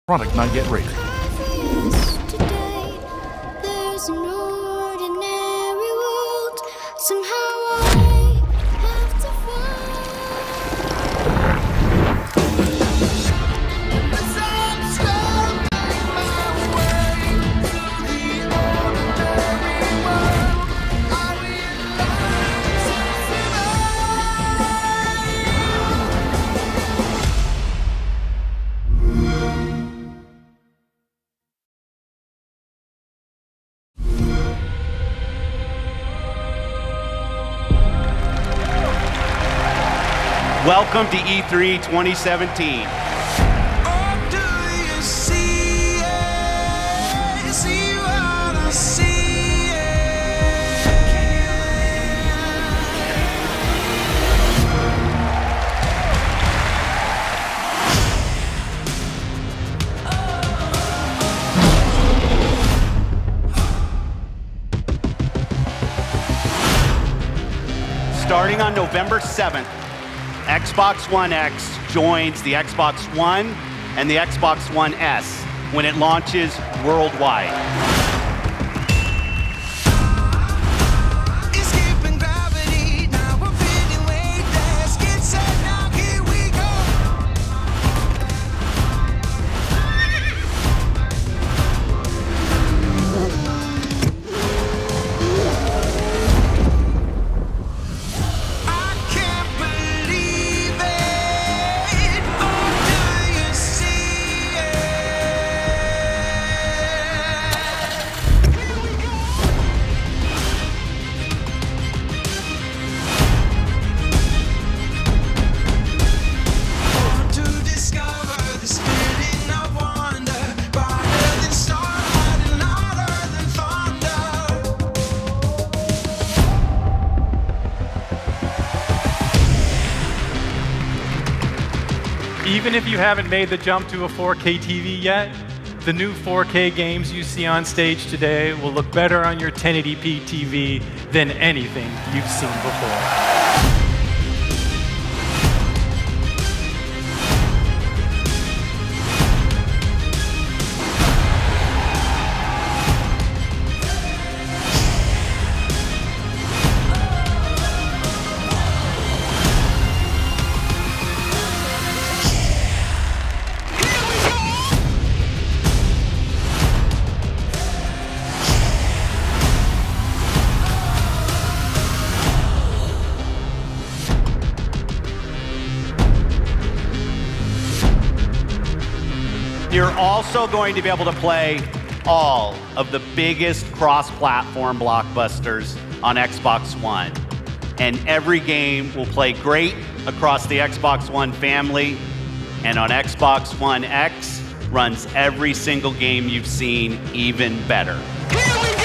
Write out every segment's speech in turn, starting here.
Product not yet ready. There's an ordinary world. Somehow I have to Welcome to E3 2017. Starting on November 7th, Xbox One X joins the Xbox One and the Xbox One S when it launches worldwide. Escaping gravity, now we're feeling weightless. Get set, now here we go. I can't believe it. Oh, do you see it? Here we go. To discover the spinning of wonder, brighter than starlight and louder than thunder. Even if you haven't made the jump to a 4K TV yet, the new 4K games you see on stage today will look better on your 1080p TV than anything you've seen before. You're also going to be able to play all of the biggest cross-platform blockbusters on Xbox One. And every game will play great across the Xbox One family, and on Xbox One X runs every single game you've seen even better. Here we go.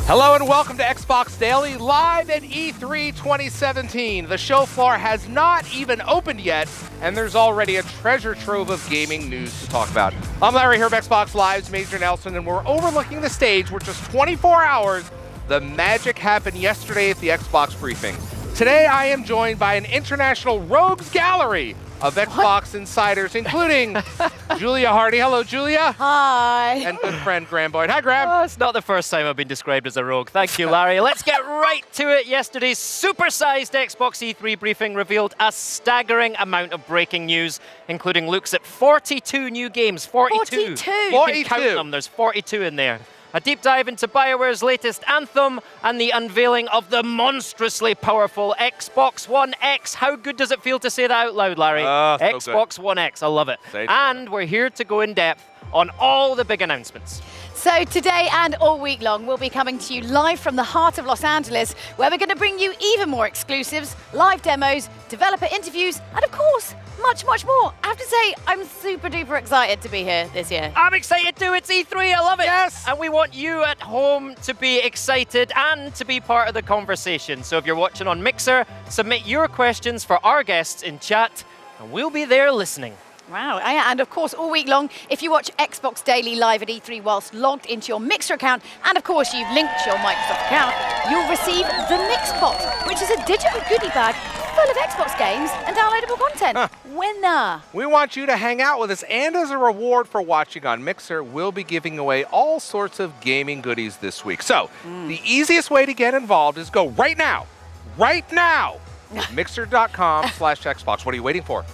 Hello and welcome to Xbox Daily, live at E3 2017. The show floor has not even opened yet, and there's already a treasure trove of gaming news to talk about. I'm Larry here of Xbox Live's Major Nelson, and we're overlooking the stage where just 24 hours, the magic happened yesterday at the Xbox briefing. Today I am joined by an international rogues gallery of Xbox insiders, including Julia Hardy. Hello, Julia. Hi. And good friend Graham Boyd. Hi, Graham. Oh, it's not the first time I've been described as a rogue. Thank you, Larry. Let's get right to it. Yesterday's supersized Xbox E3 briefing revealed a staggering amount of breaking news, including looks at 42 new games. 42. 42? You can count them. There's 42 in there. A deep dive into BioWare's latest Anthem and the unveiling of the monstrously powerful Xbox One X. How good does it feel to say that out loud, Larry? So Xbox One X, I love it. And we're here to go in depth on all the big announcements. So today and all week long, we'll be coming to you live from the heart of Los Angeles, where we're going to bring you even more exclusives, live demos, developer interviews, and of course, much, much more. I have to say, I'm super duper excited to be here this year. I'm excited too. It's E3. I love it. Yes. And we want you at home to be excited and to be part of the conversation. So if you're watching on Mixer, submit your questions for our guests in chat, and we'll be there listening. Wow, and of course, all week long, if you watch Xbox Daily live at E3 whilst logged into your Mixer account, and of course you've linked your Microsoft account, you'll receive the Mixbot, which is a digital goodie bag full of Xbox games and downloadable content. Winner! We want you to hang out with us, and as a reward for watching on Mixer, we'll be giving away all sorts of gaming goodies this week. So, the easiest way to get involved is go right now, mixer.com/Xbox. What are you waiting for?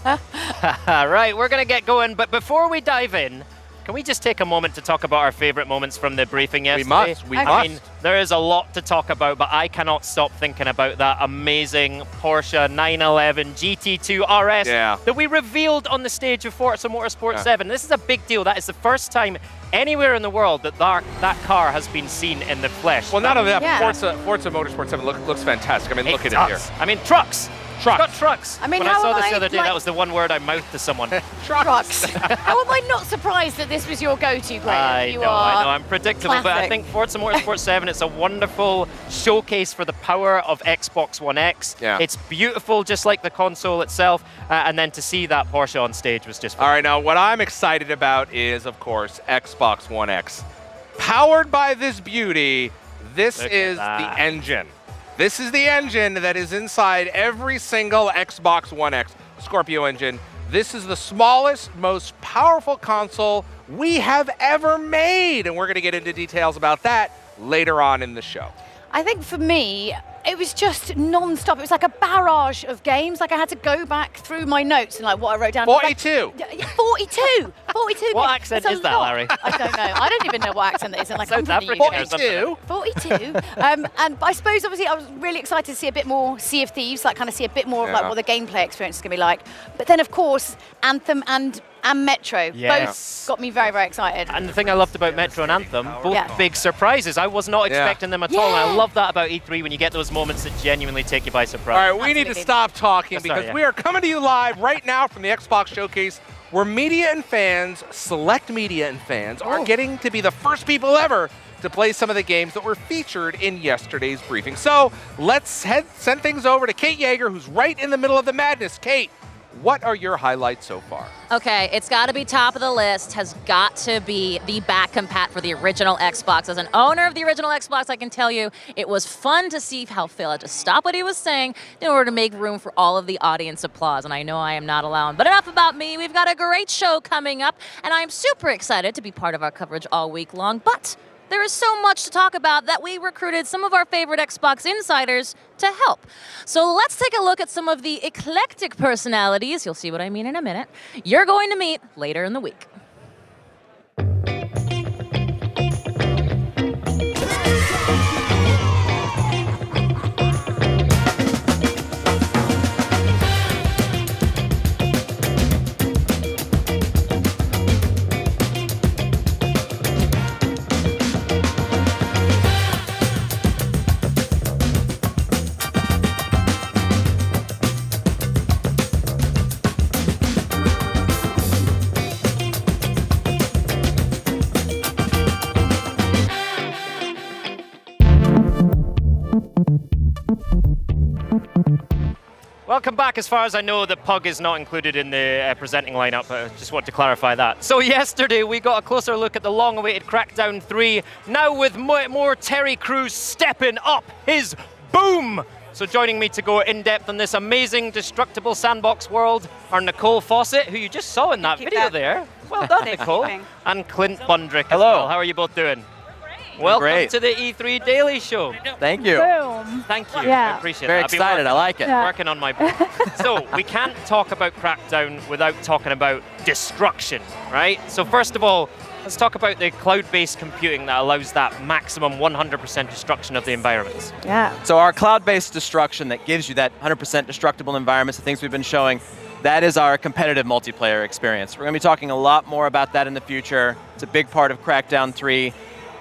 Right, we're going to get going, but before we dive in, can we just take a moment to talk about our favorite moments from the briefing yesterday? We I must. mean, there is a lot to talk about, but I cannot stop thinking about that amazing Porsche 911 GT2 RS that we revealed on the stage of Forza Motorsport 7. This is a big deal. That is the first time anywhere in the world that that car has been seen in the flesh. Well, not only that, Forza Motorsport 7 looks fantastic. I mean, look at it here. I mean, trucks. It's got trucks. I mean, when how I saw am this I, the other day, like- that was the one word I mouthed to someone. Trucks. How am I not surprised that this was your go-to, Graham? I know, I'm predictable, but I classic. think Forza Motorsport 7, it's a wonderful showcase for the power of Xbox One X. Yeah. It's beautiful, just like the console itself, and then to see that Porsche on stage was just fun. All right, now what I'm excited about is, of course, Xbox One X. Powered by this beauty, this Look at is that. the engine. This is the engine that is inside every single Xbox One X Scorpio engine. This is the smallest, most powerful console we have ever made, and we're going to get into details about that later on in the show. I think for me, it was just non-stop. It was like a barrage of games. Like I had to go back through my notes and like what I wrote down. 42. Like, 42. 42. What games. accent That's a is that, lot. Larry? I don't know. I don't even know what accent that is. And like, I'm South from the African UK. or something. 42. 42. And I suppose, obviously, I was really excited to see a bit more Sea of Thieves, like kind of see a bit more of like Yeah. what the gameplay experience is going to be like. But then, of course, Anthem and Metro Yes. both got me very, very excited. And the thing I loved about Metro and Anthem, both Yeah. big surprises. I was not expecting them at all, and I Yeah. love that about E3 when you get those moments that genuinely take you by surprise. All right, we need to Absolutely. stop talking Sorry, because yeah. we are coming to you live right now from the Xbox Showcase, where media and fans, select media and fans, are getting to be the first people ever to play some of the games that were featured in yesterday's briefing. So let's send things over to Kate Yeager, who's right in the middle of the madness. Kate, what are your highlights so far? Okay, it's got to be top of the list, has got to be the back compat for the original Xbox. As an owner of the original Xbox, I can tell you it was fun to see how Phil had to stop what he was saying in order to make room for all of the audience applause. And I know I am not allowing. But enough about me. We've got a great show coming up, and I'm super excited to be part of our coverage all week long. But there is so much to talk about that we recruited some of our favorite Xbox insiders to help. So let's take a look at some of the eclectic personalities, you'll see what I mean in a minute, you're going to meet later in the week. Welcome back. As far as I know, the Pug is not included in the presenting lineup. I just want to clarify that. So yesterday, we got a closer look at the long-awaited Crackdown 3, now with more Terry Crews stepping up his boom. So joining me to go in-depth on this amazing, destructible sandbox world are Nicole Fawcett, who you just saw in that video there. Well done, Nicole. And Clint Bundrick as well. How are you both doing? Welcome to the E3 Daily Show. Thank you. Thank you. Yeah. I appreciate Very that. I've been excited. I like it. Working on my book. So we can't talk about Crackdown without talking about destruction, right? So first of all, let's talk about the cloud-based computing that allows that maximum 100% destruction of the environments. So our cloud-based destruction that gives you that 100% destructible environments, the things we've been showing, that is our competitive multiplayer experience. We're going to be talking a lot more about that in the future. It's a big part of Crackdown 3.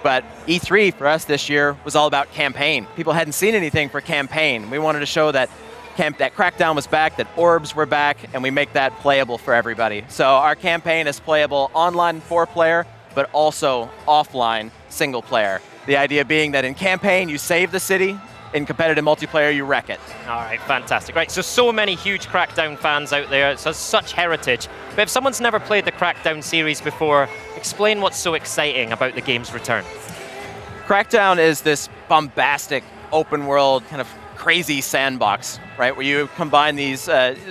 But E3 for us this year was all about campaign. People hadn't seen anything for campaign. We wanted to show that that Crackdown was back, that orbs were back, and we make that playable for everybody. So our campaign is playable online 4-player, but also offline single player. The idea being that in campaign, you save the city, in competitive multiplayer, you wreck it. All right, fantastic. Right, so many huge Crackdown fans out there. It has such heritage. But if someone's never played the Crackdown series before, explain what's so exciting about the game's return. Crackdown is this bombastic, open world, kind of crazy sandbox, right? Where you combine these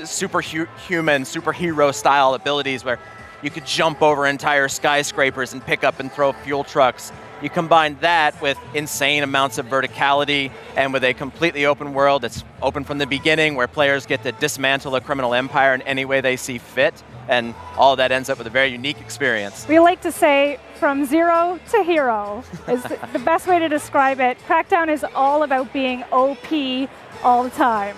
superhuman, superhero style abilities where you could jump over entire skyscrapers and pick up and throw fuel trucks. You combine that with insane amounts of verticality and with a completely open world that's open from the beginning, where players get to dismantle a criminal empire in any way they see fit, and all of that ends up with a very unique experience. We like to say from zero to hero is the best way to describe it. Crackdown is all about being OP all the time.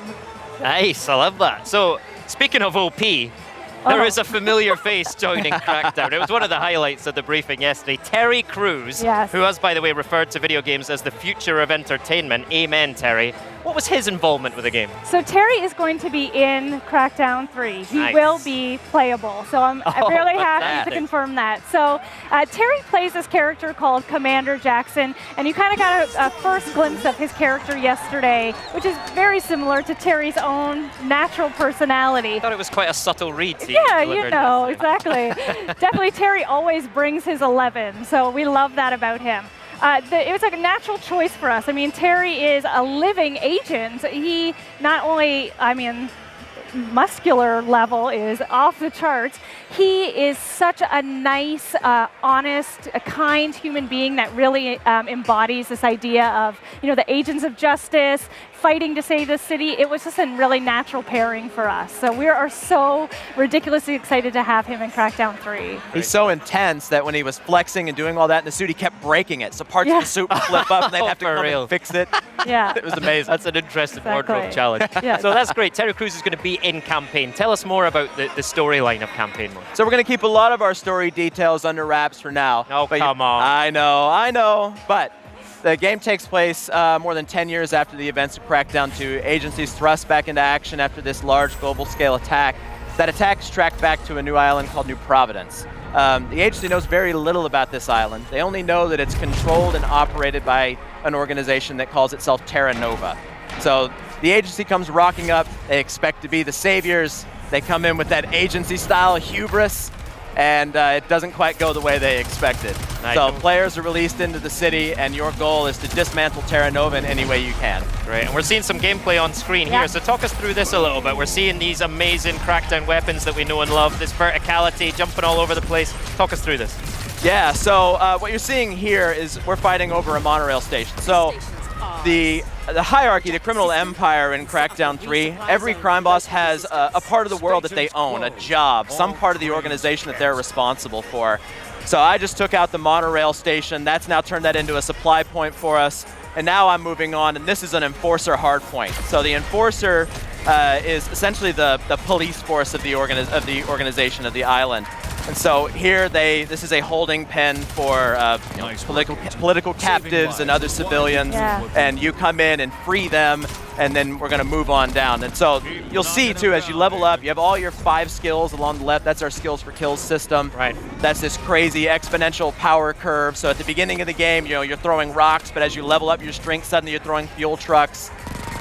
Nice, I love that. So, speaking of OP, there is a familiar face joining Crackdown. It was one of the highlights of the briefing yesterday. Terry Crews, Yes. who has, by the way, referred to video games as the future of entertainment. Amen, Terry. What was his involvement with the game? So Terry is going to be in Crackdown 3. He Nice. will be playable. So I'm really happy fantastic. to confirm that. So Terry plays this character called Commander Jackson, and you kind of got a first glimpse of his character yesterday, which is very similar to Terry's own natural personality. I thought it was quite a subtle read. he Yeah, you delivered know, yesterday. exactly. Definitely Terry always brings his 11, so we love that about him. It was like a natural choice for us. I mean, Terry is a living agent. He not only, muscular level is off the charts. He is such a nice, honest, a kind human being that really embodies this idea of, the agents of justice, fighting to save the city. It was just a really natural pairing for us. So we are so ridiculously excited to have him in Crackdown 3. He's so intense that when he was flexing and doing all that in the suit, he kept breaking it. So parts of the suit would flip up and they'd have to For come real. and fix it. Yeah. It was amazing. That's an interesting Exactly. wardrobe challenge. Yeah. So that's great. Terry Crews is going to be in campaign. Tell us more about the storyline of campaign mode. So we're going to keep a lot of our story details under wraps for now. Oh, But come on. I know. But the game takes place more than 10 years after the events of Crackdown 2. Agencies thrust back into action after this large global scale attack. That attack is tracked back to a new island called New Providence. The agency knows very little about this island. They only know that it's controlled and operated by an organization that calls itself Terra Nova. So the agency comes rocking up. They expect to be the saviors. They come in with that agency-style hubris, and it doesn't quite go the way they expected. Nice. So players are released into the city, and your goal is to dismantle Terra Nova in any way you can. Great, and we're seeing some gameplay on screen Yeah. here, so talk us through this a little bit. We're seeing these amazing Crackdown weapons that we know and love, this verticality, jumping all over the place. Talk us through this. Yeah, so what you're seeing here is we're fighting over a monorail station. So the hierarchy, the criminal empire in Crackdown 3, every crime boss has a part of the world that they own, a job, some part of the organization that they're responsible for. So I just took out the monorail station. That's now turned that into a supply point for us. And now I'm moving on, and this is an enforcer hardpoint. So the enforcer is essentially the police force of the organization of the island. And so here this is a holding pen for political captives and other civilians. Yeah. And you come in and free them, and then we're going to move on down. And so you'll see too, as you level up, you have all your 5 skills along the left. That's our skills for kills system. Right. That's this crazy exponential power curve. So at the beginning of the game, you're throwing rocks, but as you level up your strength, suddenly you're throwing fuel trucks.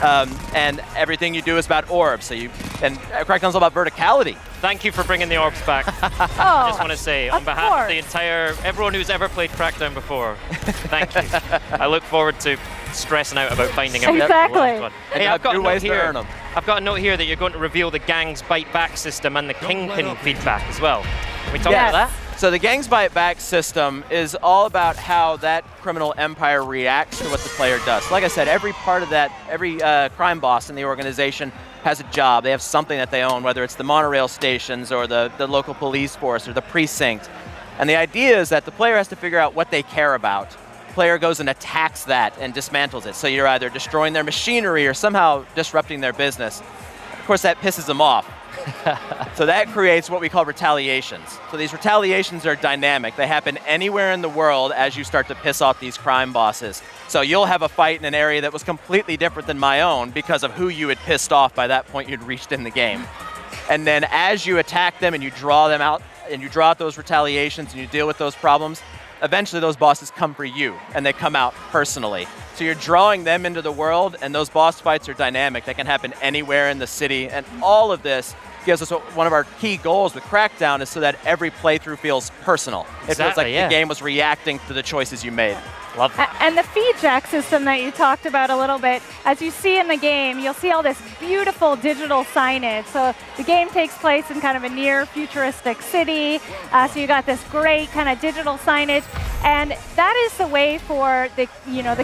And everything you do is about orbs. And Crackdown's all about verticality. Thank you for bringing the orbs back. I just want to say, on of behalf of the course. everyone who's ever played Crackdown before, thank you. I look forward to stressing out about finding out. Exactly. Hey, And I've got a new note ways to here. earn 'em. I've got a note here that you're going to reveal the gang's bite back system and the kingpin feedback as well. Can we talk Yes. about that? So the Gang's Bite Back system is all about how that criminal empire reacts to what the player does. So like I said, every part of that, every crime boss in the organization has a job. They have something that they own, whether it's the monorail stations or the local police force or the precinct. And the idea is that the player has to figure out what they care about. The player goes and attacks that and dismantles it. So you're either destroying their machinery or somehow disrupting their business. Of course, that pisses them off. So that creates what we call retaliations. So these retaliations are dynamic. They happen anywhere in the world as you start to piss off these crime bosses. So you'll have a fight in an area that was completely different than my own because of who you had pissed off by that point you'd reached in the game. And then as you attack them and you draw them out, and you draw out those retaliations and you deal with those problems, eventually those bosses come for you and they come out personally. So you're drawing them into the world, and those boss fights are dynamic. They can happen anywhere in the city, and all of this gives us one of our key goals with Crackdown is so that every playthrough feels personal. It feels like the game was reacting to the choices you made. Love that. And the feedback system that you talked about a little bit, as you see in the game, you'll see all this beautiful digital signage. So the game takes place in kind of a near futuristic city. So you got this great kind of digital signage. And that is the way for the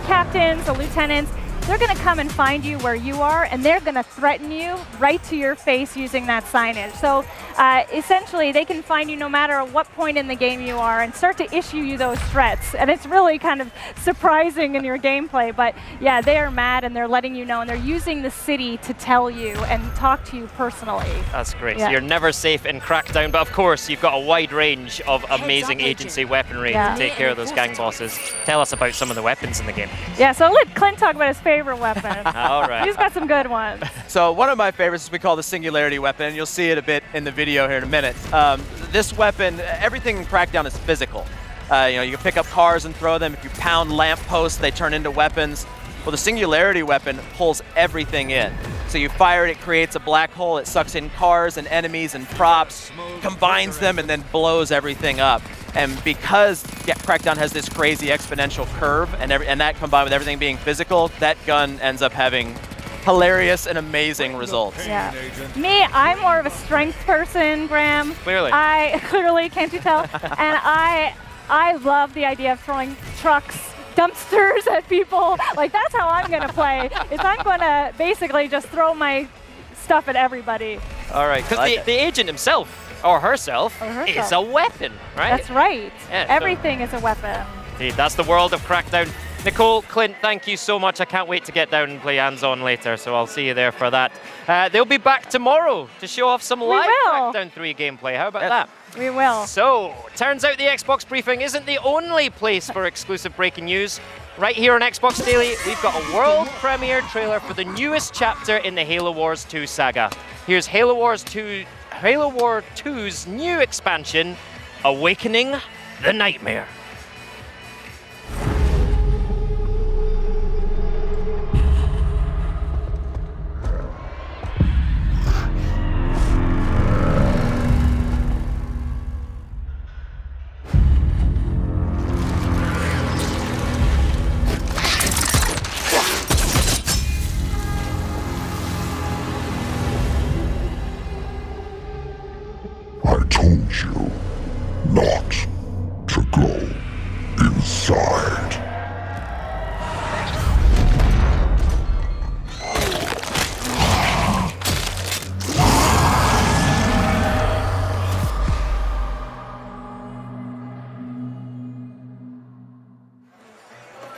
captains, the lieutenants. They're going to come and find you where you are, and they're going to threaten you right to your face using that signage. So essentially, they can find you no matter what point in the game you are and start to issue you those threats. And it's really kind of surprising in your gameplay. But yeah, they are mad, and they're letting you know, and they're using the city to tell you and talk to you personally. That's great. Yeah. So you're never safe in Crackdown, but of course, you've got a wide range of amazing agency weaponry to take care of those gang bosses. Tell us about some of the weapons in the game. Yeah, so let Clint talk about his favorite weapon. All right. He's got some good ones. So one of my favorites is we call the Singularity weapon, and you'll see it a bit in the video here in a minute. This weapon, everything in Crackdown is physical. You can pick up cars and throw them. If you pound lampposts, they turn into weapons. Well, the Singularity weapon pulls everything in. So you fire it, it creates a black hole, it sucks in cars and enemies and props, combines them, and then blows everything up. And because Crackdown has this crazy exponential curve, and that combined with everything being physical, that gun ends up having hilarious and amazing results. Yeah. Me, I'm more of a strength person, Graham. Clearly. Clearly, can't you tell? And I love the idea of throwing trucks, dumpsters at people. Like, that's how I'm going to play. Is I'm going to basically just throw my stuff at everybody. All right, because the agent himself, or herself, is a weapon, right? That's right. Yeah, Everything is a weapon. Indeed, that's the world of Crackdown. Nicole, Clint, thank you so much. I can't wait to get down and play hands-on later, so I'll see you there for that. They'll be back tomorrow to show off some live Crackdown 3 gameplay. How about that? We will. So, turns out the Xbox Briefing isn't the only place for exclusive breaking news. Right here on Xbox Daily, we've got a world premiere trailer for the newest chapter in the Halo Wars 2 saga. Here's Halo War 2's new expansion, Awakening the Nightmare. I told you not to go inside.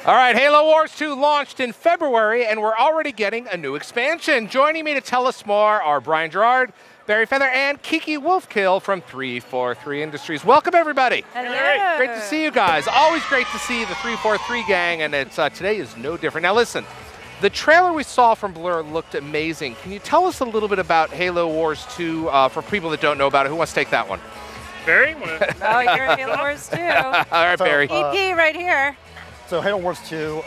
All right, Halo Wars 2 launched in February, and we're already getting a new expansion. Joining me to tell us more are Brian Gerard, Barry Feather, and Kiki Wolfkill from 343 Industries. Welcome, everybody. Hello. Great to see you guys. Always great to see the 343 gang, and it's today is no different. Now, listen, the trailer we saw from Blur looked amazing. Can you tell us a little bit about Halo Wars 2 for people that don't know about it? Who wants to take that one? Barry? Oh, you're in Halo Wars 2. All right, So, Barry. EP right here. So Halo Wars 2,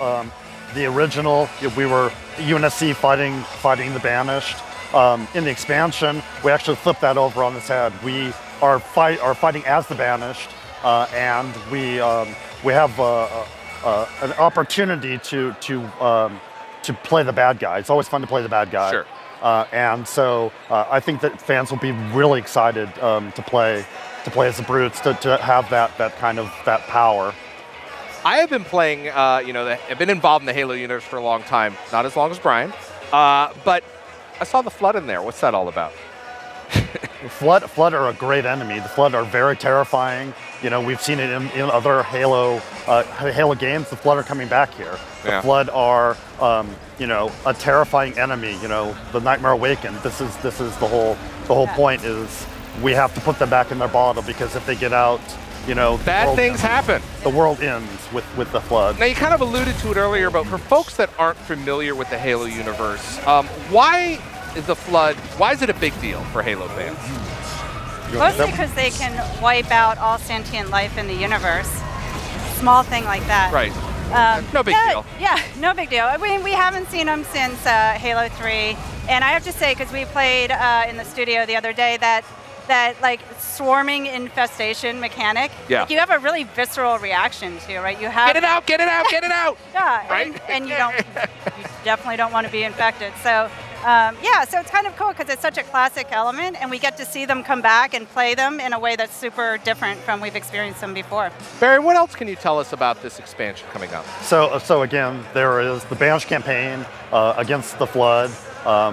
the original, we were UNSC fighting the Banished. In the expansion, we actually flipped that over on its head. We are fighting as the Banished, and we have an opportunity to play the bad guy. It's always fun to play the bad guy. Sure. And so I think that fans will be really excited to play as the Brutes, to have that kind of power. I have been playing, I've been involved in the Halo universe for a long time. Not as long as Brian, but I saw the Flood in there. What's that all about? Flood are a great enemy. The Flood are very terrifying. We've seen it in other Halo games. The Flood are coming back here. The Flood are, a terrifying enemy. The Nightmare Awakened. This is the whole point is we have to put them back in their bottle, because if they get out, bad things happen. The world ends with the Flood. Now, you kind of alluded to it earlier, but for folks that aren't familiar with the Halo universe, why is the Flood, why is it a big deal for Halo fans? Mostly because they can wipe out all sentient life in the universe. Small thing like that. Right. No big deal. Yeah, no big deal. I mean, we haven't seen them since Halo 3. And I have to say, because we played in the studio the other day, that like swarming infestation mechanic, like, you have a really visceral reaction to, right? You have get it out, get it out, get it out. Yeah, right? and you definitely don't want to be infected. So so it's kind of cool because it's such a classic element, and we get to see them come back and play them in a way that's super different from we've experienced them before. Barry, what else can you tell us about this expansion coming up? So again, there is the Banished campaign against the Flood.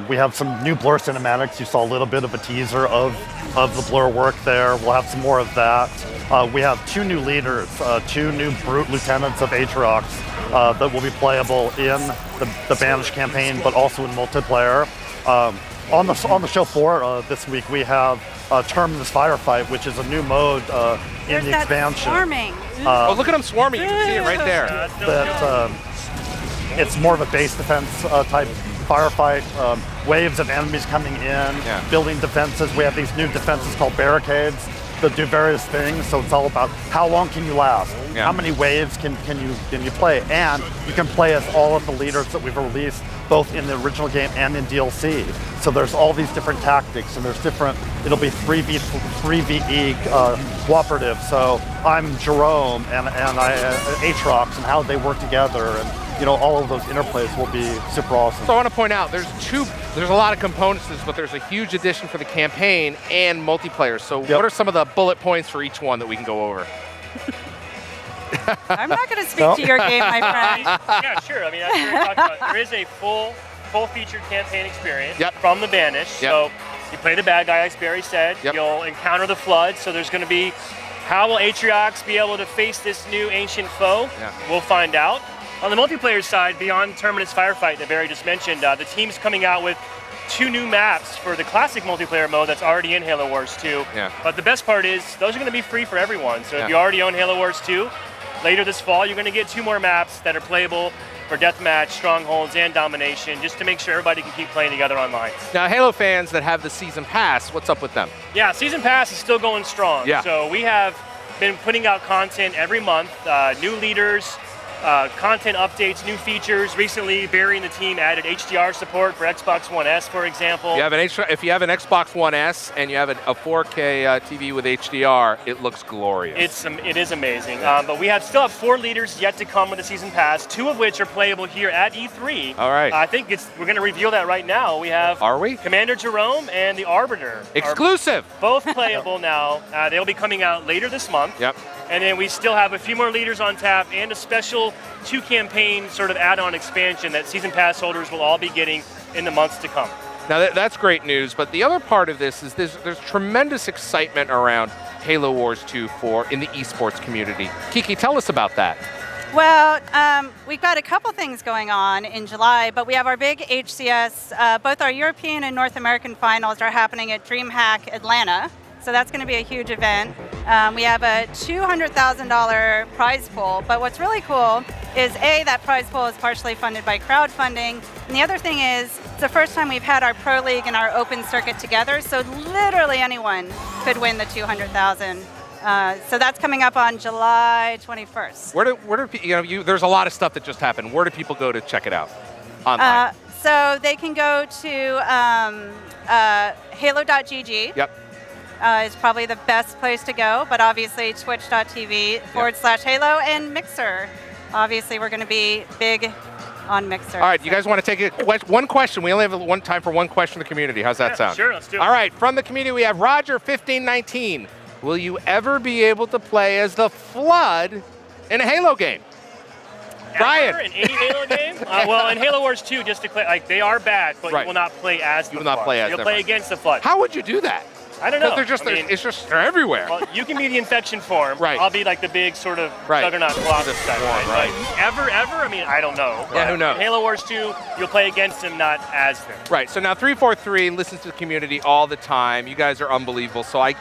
We have some new Blur cinematics. You saw a little bit of a teaser of the Blur work there. We'll have some more of that. We have 2 new leaders, 2 new Brute Lieutenants of Aatrox that will be playable in the Banished campaign, but also in multiplayer. On the show floor this week, we have Terminus Firefight, which is a new mode in the expansion. Swarming. Look at them swarming. You can see it right there. It's more of a base defense type firefight, waves of enemies coming in, building defenses. We have these new defenses called barricades that do various things. So it's all about how long can you last, how many waves can you play, and you can play as all of the leaders that we've released both in the original game and in DLC. So there's all these different tactics, and there's different. It'll be 3v3ve cooperative. So I'm Jerome and Aatrox, and how they work together, and all of those interplays will be super awesome. So I want to point out, there's a lot of components to this, but there's a huge addition for the campaign and multiplayer. So what are some of the bullet points for each one that we can go over? I'm not going to speak to your game, my friend. Yeah, sure. I mean, that's what we're talking about. There is a full-featured campaign experience from the Banished. So you play the bad guy, as Barry said. You'll encounter the Flood. So there's going to be, how will Aatrox be able to face this new ancient foe? We'll find out. On the multiplayer side, beyond Terminus Firefight that Barry just mentioned, the team's coming out with 2 new maps for the classic multiplayer mode that's already in Halo Wars 2. But the best part is, those are going to be free for everyone. So if you already own Halo Wars 2, later this fall, you're going to get 2 more maps that are playable for Deathmatch, Strongholds, and Domination, just to make sure everybody can keep playing together online. Now, Halo fans that have the Season Pass, what's up with them? Yeah, Season Pass is still going strong. So we have been putting out content every month, new leaders, content updates, new features. Recently, Barry and the team added HDR support for Xbox One S, for example. If you have an Xbox One S and you have a 4K TV with HDR, it looks glorious. It is amazing. But we still have 4 leaders yet to come with the Season Pass, 2 of which are playable here at E3. All right. I think we're going to reveal that right now. We have Commander Jerome and the Arbiter. Exclusive. Both playable now. They'll be coming out later this month. And then we still have a few more leaders on tap and a special 2-campaign sort of add-on expansion that Season Pass holders will all be getting in the months to come. Now that's great news, but the other part of this is there's tremendous excitement around Halo Wars 2 in the esports community. Kiki, tell us about that. Well, we've got a couple things going on in July, but we have our big HCS. Both our European and North American finals are happening at DreamHack Atlanta. So that's going to be a huge event. We have a $200,000 prize pool, but what's really cool is that prize pool is partially funded by crowdfunding, and the other thing is it's the first time we've had our Pro League and our Open Circuit together, so literally anyone could win the $200,000. So that's coming up on July 21st. Where do there's a lot of stuff that just happened. Where do people go to check it out online? So they can go to halo.gg. Is probably the best place to go, but obviously twitch.tv/Halo and Mixer. Obviously, we're going to be big on Mixer. All right, you guys want to take one question? We only have time for one question in the community. How's that sound? Sure, let's do it. All right, from the community, we have Roger1519. Will you ever be able to play as the Flood in a Halo game? Brian. In any Halo game? Well, in Halo Wars 2, just to clear, they are bad, but you will not play as the Flood. You will not play as them. You'll play against the Flood. How would you do that? I don't know. Because they're everywhere. Well, you can be the infection form. Right. I'll be like the big sort of Right. juggernaut colossus The guy. swarm, Right? right. Like, ever? I mean, I don't know. Yeah, who knows? In Halo Wars 2, you'll play against him, not as him. Right. So now 343 listens to the community all the time. You guys are unbelievable. So I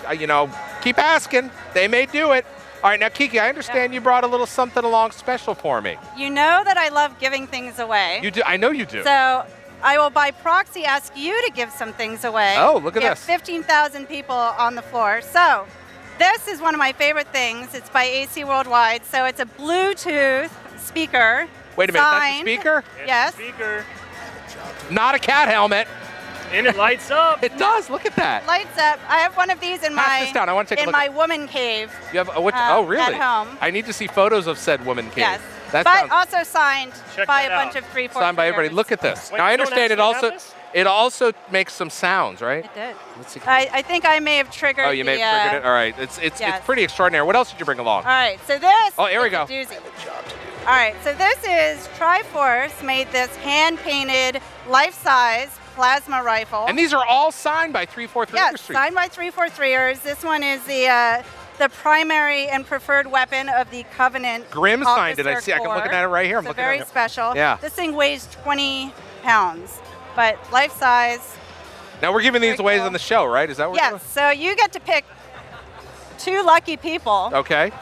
keep asking. They may do it. All right, now Kiki, I understand you brought a little something along special for me. You know that I love giving things away. You do. I know you do. So I will by proxy ask you to give some things away. Oh, look at we have this. 15,000 people on the floor. So this is one of my favorite things. It's by AC Worldwide. So it's a Bluetooth speaker. Wait a minute, that's a signed. speaker? Yes. Speaker. Not a cat helmet. And it lights up. It does. Look at that. Lights up. I have one of these in Pass this down. I want to take a look my at- woman cave. You have oh really? At home. I need to see photos of said woman cave. Yes. That but sounds also signed Check by that a bunch out. of 343. signed by everybody. Look at this. Wait, now I you don't understand it actually have also this? makes some sounds, right? It did. Let's see. I think I may have triggered. Oh, you may have triggered it. All right. It's yes. pretty extraordinary. What else did you bring along? All right, so this Oh, here we is a go. doozy. All right, so this is Triforce made this hand-painted, life-size plasma rifle. And these are all signed by 343 Yes, Industries. signed by 343ers. This one is the primary and preferred weapon of the Covenant. Grimm signed it. I Officer see. I'm looking Corps. at it right here. I'm It's looking very at it. special. Yeah. This thing weighs 20 pounds, but life-size. Now we're giving these Very away cool. on the show, right? Is that what we're Yes, so you get to pick 2 lucky people doing? Okay.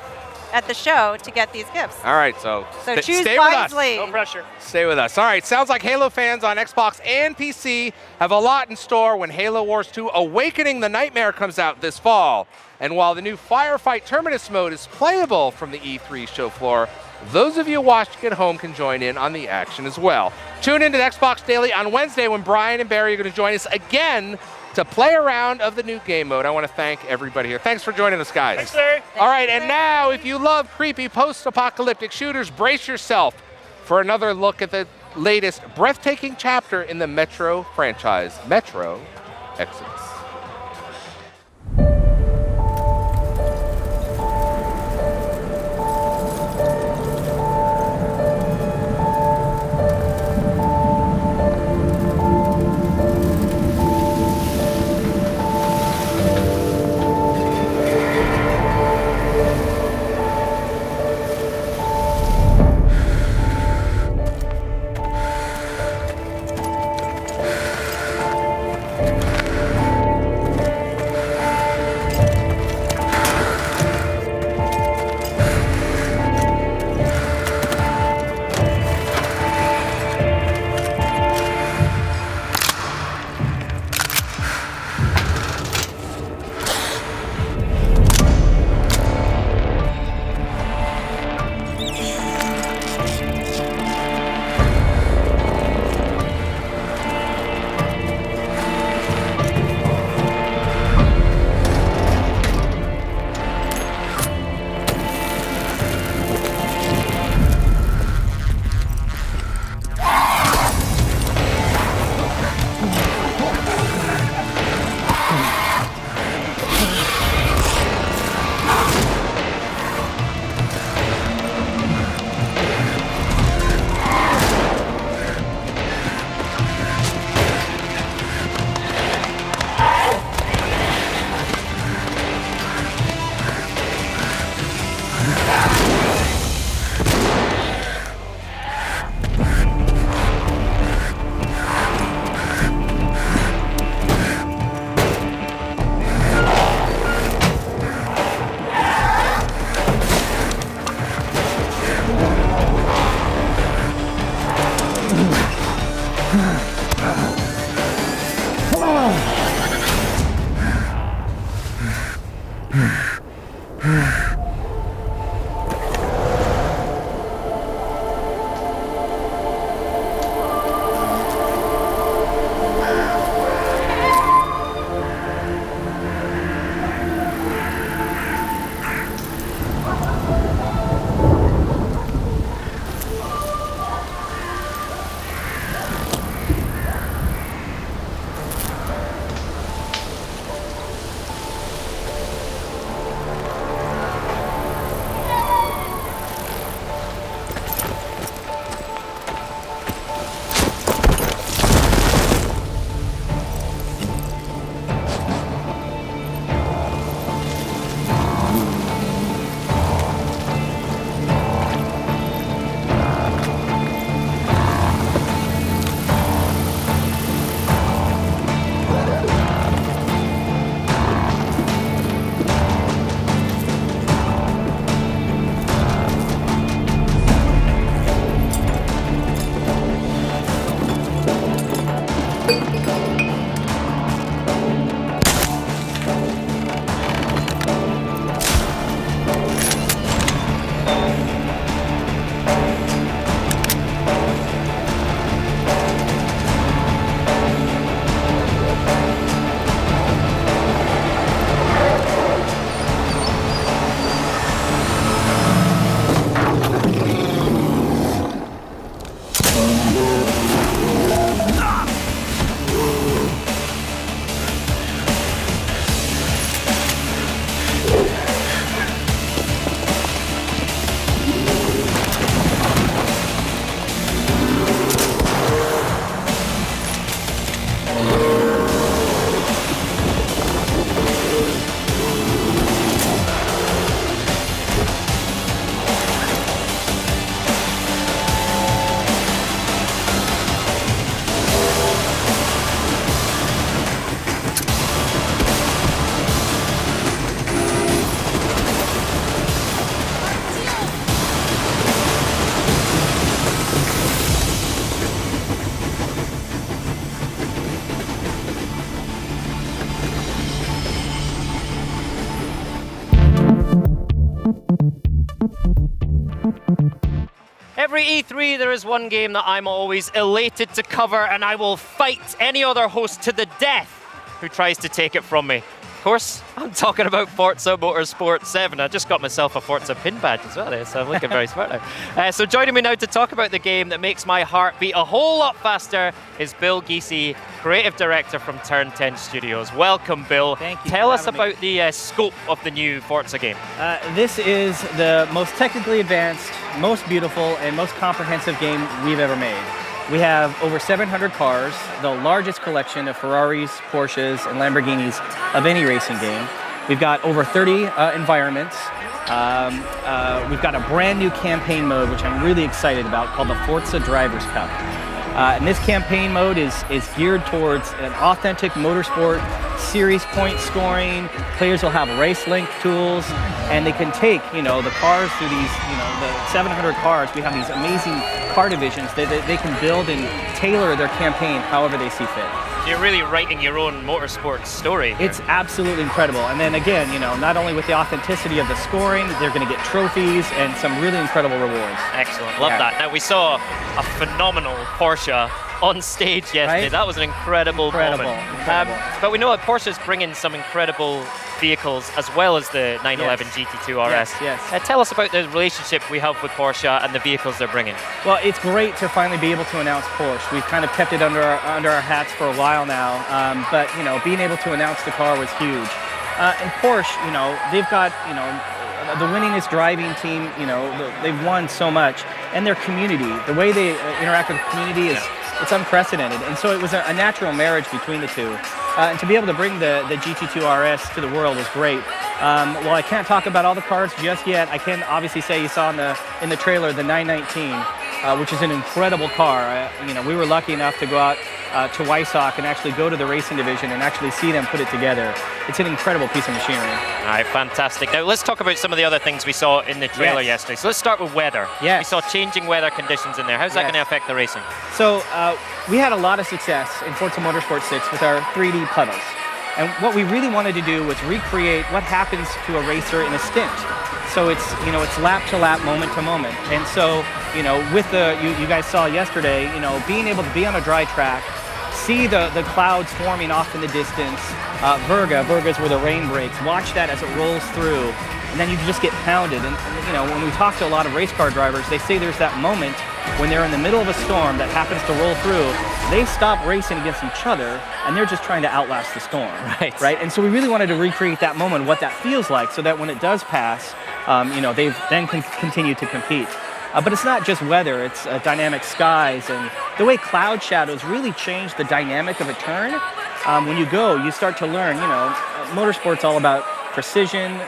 at the show to get these gifts. All right. So choose stay with us. wisely. No pressure. Stay with us. All right, sounds like Halo fans on Xbox and PC have a lot in store when Halo Wars 2 Awakening the Nightmare comes out this fall. And while the new Firefight Terminus mode is playable from the E3 show floor, those of you watching at home can join in on the action as well. Tune in to Xbox Daily on Wednesday when Brian and Barry are going to join us again to play a round of the new game mode. I want to thank everybody here. Thanks for joining us, guys. Thanks, Larry. All right, and now, if you love creepy post-apocalyptic shooters, brace yourself for another look at the latest breathtaking chapter in the Metro franchise, Metro Exodus. Every E3, there is one game that I'm always elated to cover, and I will fight any other host to the death who tries to take it from me. Of course, I'm talking about Forza Motorsport 7. I just got myself a Forza pin badge as well there, so I'm looking very smart now. So joining me now to talk about the game that makes my heart beat a whole lot faster is Bill Giese, Creative Director from Turn 10 Studios. Welcome, Bill. Thank you. Tell us about the scope of the new Forza game. This is the most technically advanced, most beautiful, and most comprehensive game we've ever made. We have over 700 cars, the largest collection of Ferraris, Porsches, and Lamborghinis of any racing game. We've got over 30 environments. We've got a brand new campaign mode, which I'm really excited about, called the Forza Drivers Cup. And this campaign mode is geared towards an authentic motorsport, series point scoring. Players will have race link tools, and they can take, the cars through these, the 700 cars. We have these amazing car divisions that they can build and tailor their campaign however they see fit. You're really writing your own motorsport story here. It's absolutely incredible. And then again, not only with the authenticity of the scoring, they're going to get trophies and some really incredible rewards. Excellent, love that. Now we saw a phenomenal Porsche on stage yesterday. Right? That was an incredible moment. But we know that Porsche's bringing some incredible vehicles as well as the 911 GT2 RS. Yes. Tell us about the relationship we have with Porsche and the vehicles they're bringing. Well, it's great to finally be able to announce Porsche. We've kind of kept it under our hats for a while now, but being able to announce the car was huge. And Porsche, they've got the winningest driving team. They've won so much, and their community, the way they interact with the community is. It's unprecedented, and so it was a natural marriage between the two. And to be able to bring the GT2 RS to the world was great. While I can't talk about all the cars just yet, I can obviously say you saw in the trailer the 919, which is an incredible car. We were lucky enough to go out to Weissach and actually go to the racing division and actually see them put it together. It's an incredible piece of machinery. All right, fantastic. Now let's talk about some of the other things we saw in the trailer yesterday. So let's start with weather. Yes. We saw changing weather conditions in there. How's that going to affect the racing? So we had a lot of success in Forza Motorsport 6 with our 3D puddles. And what we really wanted to do was recreate what happens to a racer in a stint. So it's lap to lap, moment to moment. And so, with you guys saw yesterday, being able to be on a dry track, see the clouds forming off in the distance, Virga's where the rain breaks, watch that as it rolls through, and then you just get pounded. And when we talk to a lot of race car drivers, they say there's that moment when they're in the middle of a storm that happens to roll through, they stop racing against each other, and they're just trying to outlast the storm. Right? And so we really wanted to recreate that moment, what that feels like, so that when it does pass, they then can continue to compete. But it's not just weather, it's dynamic skies, and the way cloud shadows really change the dynamic of a turn. When you go, you start to learn, motorsport's all about precision,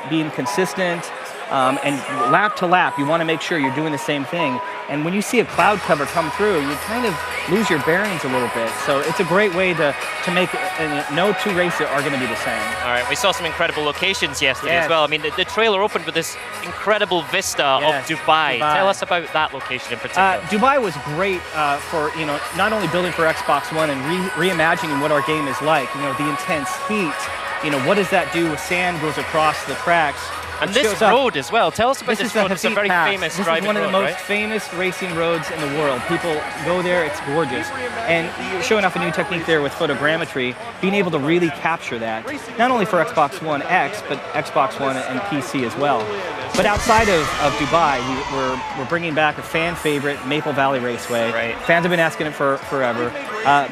being consistent, And lap to lap, you want to make sure you're doing the same thing. And when you see a cloud cover come through, you kind of lose your bearings a little bit. So it's a great way to make no two races are going to be the same. All right, we saw some incredible locations yesterday as well. I mean, the trailer opened with this incredible vista of Dubai. Tell us about that location in particular. Dubai was great for, not only building for Xbox One and reimagining what our game is like, the intense heat, what does that do with sand goes across the tracks. And this road as well. Tell us about this road. It's a very famous driving road, This is one of the most famous racing roads in the world. People go there. It's gorgeous. And you're showing off a new technique there with photogrammetry, being able to really capture that, not only for Xbox One X, but Xbox One and PC as well. But outside of Dubai, we're bringing back a fan favorite, Maple Valley Raceway. Right. Fans have been asking it for forever.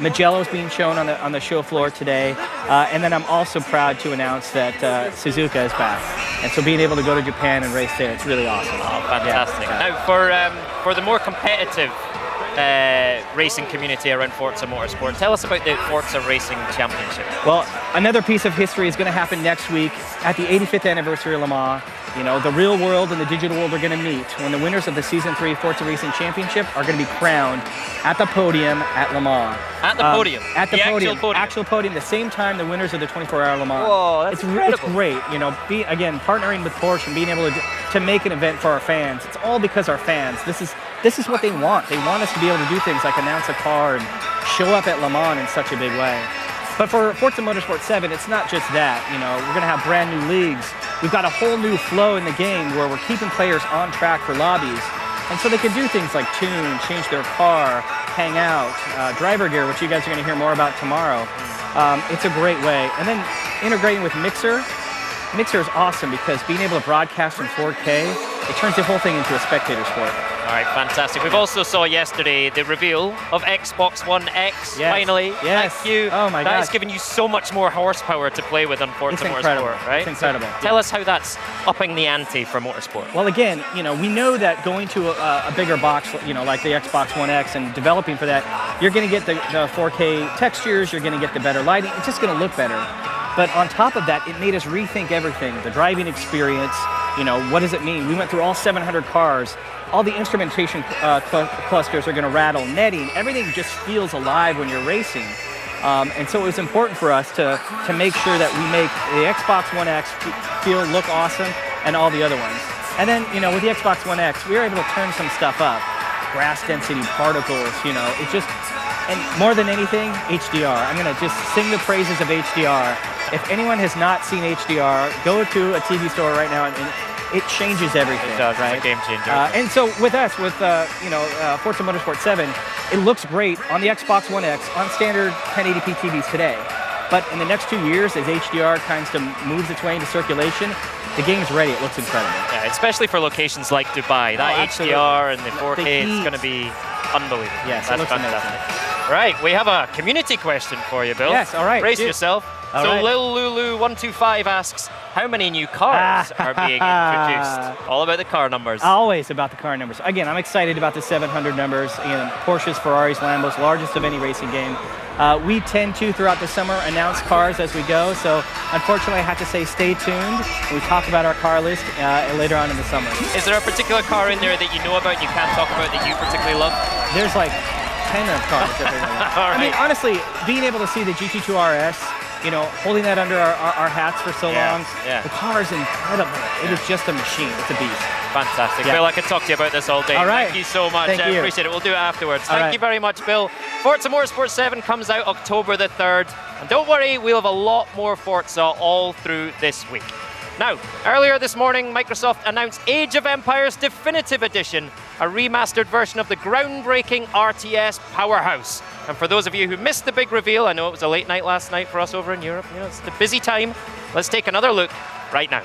Magello's being shown on the show floor today. And then I'm also proud to announce that Suzuka is back. And so being able to go to Japan and race there, it's really awesome. Oh, fantastic. Now, for the more competitive racing community around Forza Motorsport, tell us about the Forza Racing Championship. Well, another piece of history is going to happen next week at the 85th anniversary of Le Mans. The real world and the digital world are going to meet when the winners of the Season 3 Forza Racing Championship are going to be crowned at the podium at Le Mans. At the podium? At the podium. Actual podium. Actual podium, the same time the winners of the 24-hour Le Mans. Whoa, that's incredible. It's great. Again, partnering with Porsche and being able to make an event for our fans. It's all because our fans. This is what they want. They want us to be able to do things like announce a car and show up at Le Mans in such a big way. But for Forza Motorsport 7, it's not just that. We're going to have brand new leagues. We've got a whole new flow in the game where we're keeping players on track for lobbies. And so they can do things like tune, change their car, hang out, driver gear, which you guys are going to hear more about tomorrow. It's a great way. And then integrating with Mixer. Mixer is awesome because being able to broadcast in 4K, it turns the whole thing into a spectator sport. All right, fantastic. We've also saw yesterday the reveal of Xbox One X, finally. Yes. Thank you. Oh my gosh. That has given you so much more horsepower to play with on Forza Motorsport, right? It's incredible. So tell us how that's upping the ante for motorsport. Well, again, we know that going to a bigger box, like the Xbox One X and developing for that, you're going to get the 4K textures, you're going to get the better lighting, it's just going to look better. But on top of that, it made us rethink everything. The driving experience, what does it mean? We went through all 700 cars. All the instrumentation clusters are going to rattle, netting. Everything just feels alive when you're racing. And so it was important for us to make sure that we make the Xbox One X look awesome and all the other ones. And then, with the Xbox One X, we were able to turn some stuff up. Grass density, particles, it just, and more than anything, HDR. I'm going to just sing the praises of HDR. If anyone has not seen HDR, go to a TV store right now and it changes everything. It does, right? It's a game changer. And so with us, with Forza Motorsport 7, it looks great on the Xbox One X on standard 1080p TVs today. But in the next 2 years, as HDR kind of moves its way into circulation, the game's ready. It looks incredible. Yeah, especially for locations like Dubai. That HDR and the 4K is going to be unbelievable. Yes, that's it looks fantastic. amazing. Right, we have a community question for you, Bill. Yes, all right. Brace yourself. All so right. Lil Lulu 125 asks, how many new cars are being introduced? All about the car numbers. Always about the car numbers. Again, I'm excited about the 700 numbers. Porsches, Ferraris, Lambos, largest of any racing game. We tend to, throughout the summer, announce cars as we go. So unfortunately, I have to say stay tuned. We talk about our car list later on in the summer. Is there a particular car in there that you know about and you can't talk about that you particularly love? There's like 10 of cars that they love. All right. I mean, honestly, being able to see the GT2 RS, holding that under our hats for so long. Yeah. The car is incredible. It is just a machine. It's a beast. Fantastic. Yeah. Bill, I could talk to you about this all day. All right. Thank you so much. Thank I you. appreciate it. We'll do it afterwards. All Thank right. you very much, Bill. Forza Motorsport 7 comes out October the 3rd. And don't worry, we'll have a lot more Forza all through this week. Now, earlier this morning, Microsoft announced Age of Empires Definitive Edition, a remastered version of the groundbreaking RTS powerhouse. And for those of you who missed the big reveal, I know it was a late night last night for us over in Europe. It's a busy time. Let's take another look right now.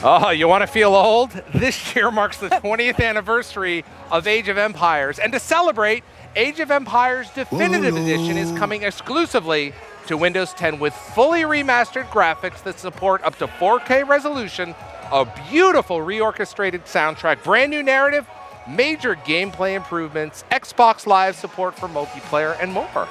Oh, you want to feel old? This year marks the 20th anniversary of Age of Empires. And to celebrate, Age of Empires Definitive Edition is coming exclusively to Windows 10 with fully remastered graphics that support up to 4K resolution, a beautiful reorchestrated soundtrack, brand new narrative, major gameplay improvements, Xbox Live support for multiplayer, and more.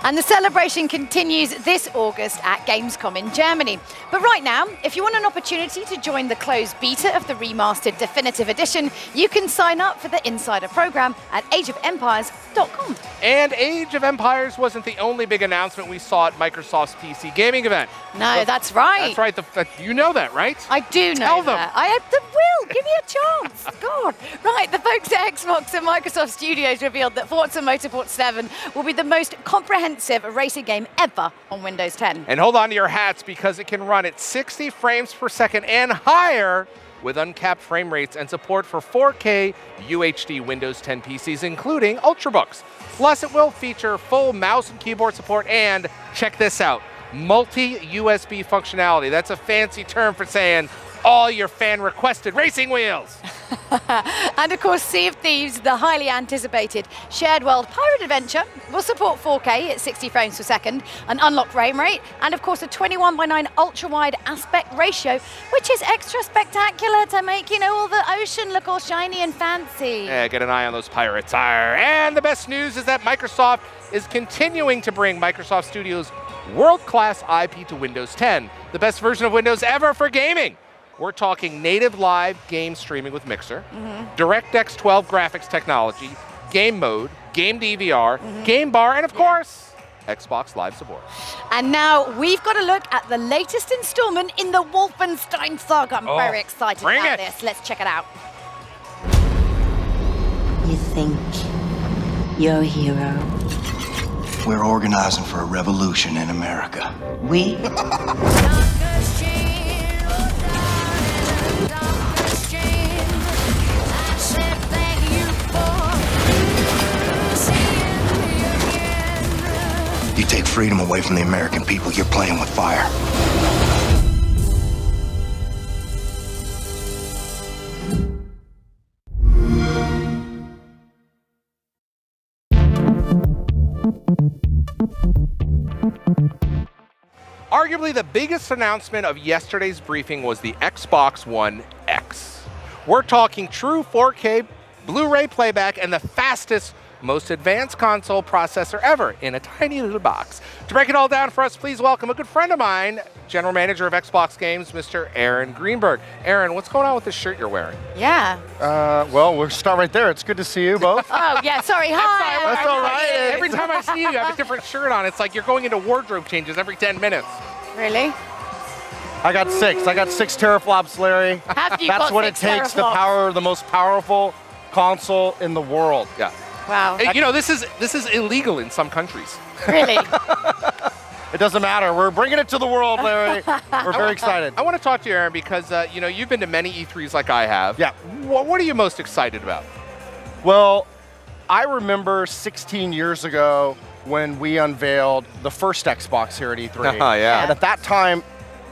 And the celebration continues this August at Gamescom in Germany. But right now, if you want an opportunity to join the closed beta of the remastered Definitive Edition, you can sign up for the Insider program at ageofempires.com. And Age of Empires wasn't the only big announcement we saw at Microsoft's PC gaming event. No, that's right. That's right. You know that, right? I do know Tell them. that. I have the will. Give me a chance. God. Right, the folks at Xbox and Microsoft Studios revealed that Forza Motorsport 7 will be the most comprehensive racing game ever on Windows 10. And hold on to your hats because it can run at 60 frames per second and higher with uncapped frame rates and support for 4K UHD Windows 10 PCs, including Ultrabooks. Plus, it will feature full mouse and keyboard support and, check this out, multi-USB functionality. That's a fancy term for saying all your fan-requested racing wheels. And of course, Sea of Thieves, the highly anticipated shared world pirate adventure, will support 4K at 60 frames per second, an unlocked frame rate, and of course a 21:9 ultra-wide aspect ratio, which is extra spectacular to make, all the ocean look all shiny and fancy. Yeah, get an eye on those pirates. Arr. And the best news is that Microsoft is continuing to bring Microsoft Studios' world-class IP to Windows 10, the best version of Windows ever for gaming. We're talking native live game streaming with Mixer, DirectX 12 graphics technology, game mode, game DVR, game bar, and of course, Xbox Live support. And now we've got a look at the latest installment in the Wolfenstein saga. I'm very excited about this. Let's check it out. You think you're a hero? We're organizing for a revolution in America. We? You take freedom away from the American people, you're playing with fire. Arguably the biggest announcement of yesterday's briefing was the Xbox One X. We're talking true 4K Blu-ray playback and the fastest, most advanced console processor ever in a tiny little box. To break it all down for us, please welcome a good friend of mine, General Manager of Xbox Games, Mr. Aaron Greenberg. Aaron, what's going on with this shirt you're wearing? Yeah. Well, we'll start right there. It's good to see you both. Oh, yeah, sorry. Hi. That's all right. Every time I see you, you have a different shirt on. It's like you're going into wardrobe changes every 10 minutes. Really? I got 6. I got 6 teraflops, Larry. Have you That's got what 6 it takes to teraflops? power the most powerful console in the world. Yeah. Wow. Hey, this is illegal in some countries. Really? It doesn't matter. We're bringing it to the world, Larry. We're very excited. I want to talk to you, Aaron, because you've been to many E3s like I have. Yeah. What are you most excited about? Well, I remember 16 years ago when we unveiled the first Xbox here at E3. Yeah. And at that time,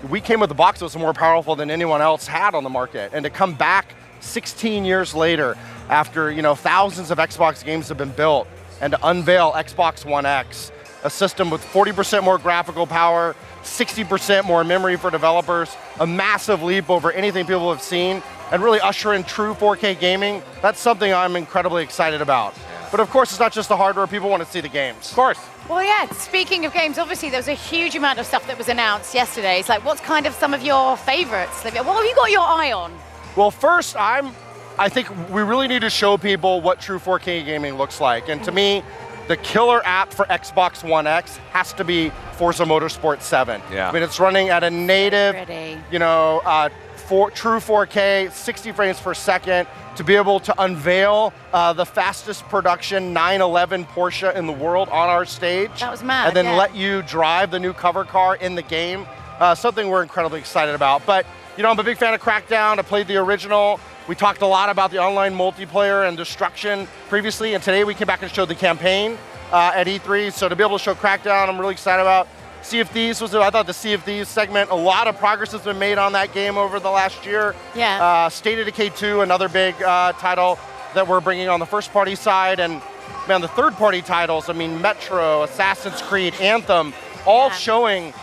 we came with a box that was more powerful than anyone else had on the market. And to come back 16 years later, after thousands of Xbox games have been built, and to unveil Xbox One X, a system with 40% more graphical power, 60% more memory for developers, a massive leap over anything people have seen, and really usher in true 4K gaming, that's something I'm incredibly excited about. But of course, it's not just the hardware, people want to see the games. Of course. Well, yeah, speaking of games, obviously there was a huge amount of stuff that was announced yesterday. It's like, what's kind of some of your favorites? What have you got your eye on? Well, first, I think we really need to show people what true 4K gaming looks like. And to me, the killer app for Xbox One X has to be Forza Motorsport 7. Yeah. I mean, it's running at a native, true 4K, 60 frames per second, to be able to unveil the fastest production 911 Porsche in the world on our stage. That was mad, and then yeah. let you drive the new cover car in the game. Something we're incredibly excited about. But, I'm a big fan of Crackdown. I played the original. We talked a lot about the online multiplayer and destruction previously, and today we came back and showed the campaign at E3. So to be able to show Crackdown, I'm really excited about. Sea of Thieves I thought the Sea of Thieves segment, a lot of progress has been made on that game over the last year. Yeah. State of Decay 2, another big title that we're bringing on the first party side. And man, the third party titles, I mean, Metro, Assassin's Creed, Anthem, all showing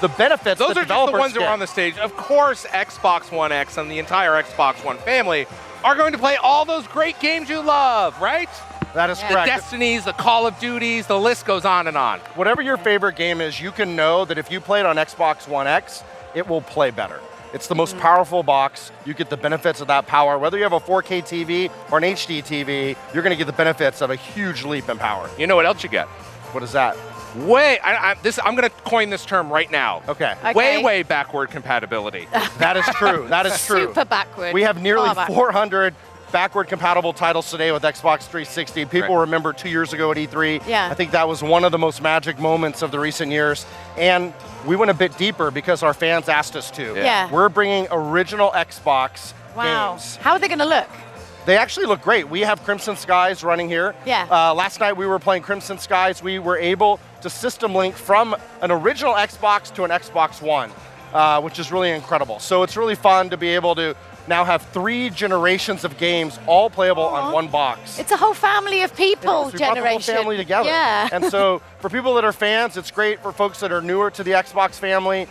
the benefits Those that are just the ones that get. were on the stage. Of course, Xbox One X and the entire Xbox One family are going to play all those great games you love, right? That is The correct. Destinies, the Call of Duties, the list goes on and on. Whatever your favorite game is, you can know that if you play it on Xbox One X, it will play better. It's the most powerful box. You get the benefits of that power. Whether you have a 4K TV or an HD TV, you're going to get the benefits of a huge leap in power. You know what else you get? What is that? I'm going to coin this term right now. Okay. Way backward compatibility. That is true. That is true. Super backward. We have nearly Far backward. 400 backward compatible titles today with Xbox 360. People remember 2 years ago at E3. Yeah. I think that was one of the most magic moments of the recent years. And we went a bit deeper because our fans asked us to. Yeah. We're bringing original Xbox games. How are they going to look? They actually look great. We have Crimson Skies running here. Yeah. Last night we were playing Crimson Skies. We were able to system link from an original Xbox to an Xbox One, which is really incredible. So it's really fun to be able to now have 3 generations of games all playable on one box. It's a whole family of people We brought the whole generation. family together. Yeah. And so for people that are fans, it's great. For folks that are newer to the Xbox family,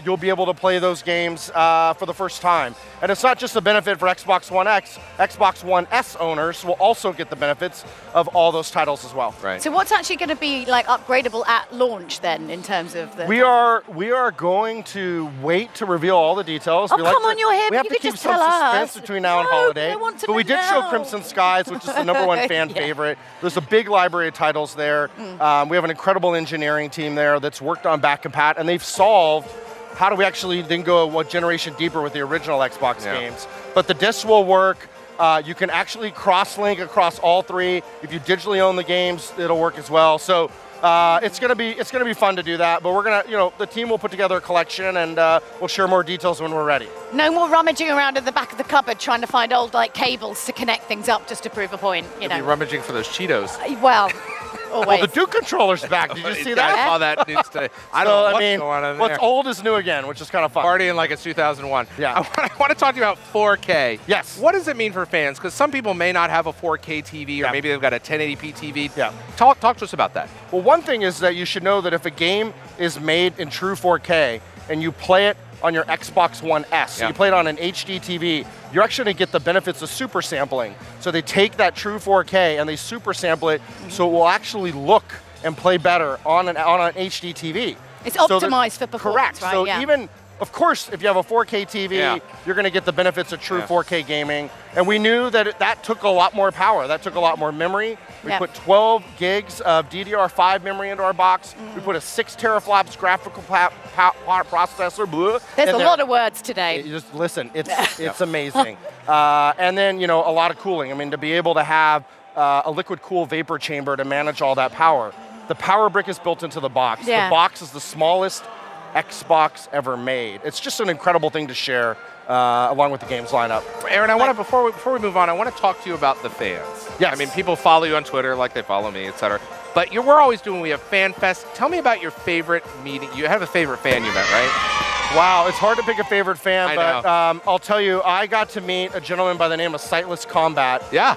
you'll be able to play those games for the first time. And it's not just a benefit for Xbox One X, Xbox One S owners will also get the benefits of all those titles as well. Right. So what's actually going to be like upgradable at launch then in terms of the... We are going to wait to reveal all the details. Oh, We like come to- on, you're here, We have you to could keep just some tell suspense us. between now and No, holiday. I want to But we know did show now. Crimson Skies, which is the #1 fan Yeah. favorite. There's a big library of titles there. We have an incredible engineering team there that's worked on back compat, and they've solved how do we actually then go one generation deeper with the original Xbox games. But the discs will work. You can actually cross-link across all 3. If you digitally own the games, it'll work as well. So it's gonna be fun to do that. But we're gonna, the team will put together a collection, and we'll share more details when we're ready. No more rummaging around in the back of the cupboard trying to find old cables to connect things up just to prove a point. You'll be rummaging for those Cheetos. Well, always. Well, the Duke controller's back. Did you see that? I saw that news today. I don't know what's going on in there. What's old is new again, which is kind of fun. Partying like it's 2001. Yeah. I want to talk to you about 4K. Yes. What does it mean for fans? Because some people may not have a 4K TV, or maybe they've got a 1080p TV. Yeah. Talk to us about that. Well, one thing is that you should know that if a game is made in true 4K and you play it on your Xbox One S, so you play it on an HD TV, you're actually going to get the benefits of super sampling. So they take that true 4K and they super sample it, so it will actually look and play better on an HD TV. It's So that- optimized for performance, Correct. right? So Yeah. even, of course, if you have a 4K TV, you're going to get the benefits of true 4K gaming. And we knew that that took a lot more power. That took a lot more memory. We put 12 gigs of DDR5 memory into our box. We put a 6 teraflops graphical processor. There's a lot of words today. You just listen, it's amazing. And then, a lot of cooling. I mean, to be able to have a liquid cool vapor chamber to manage all that power. The power brick is built into the box. Yeah. The box is the smallest Xbox ever made. It's just an incredible thing to share along with the games lineup. Aaron, I want to before we move on, I want to talk to you about the fans. Yes. I mean, people follow you on Twitter like they follow me, etc. But we're always doing. We have Fan Fest. Tell me about your favorite meeting. You have a favorite fan you met, right? Wow, it's hard to pick a favorite fan, I but know. I'll tell you, I got to meet a gentleman by the name of Sightless Combat. Yeah,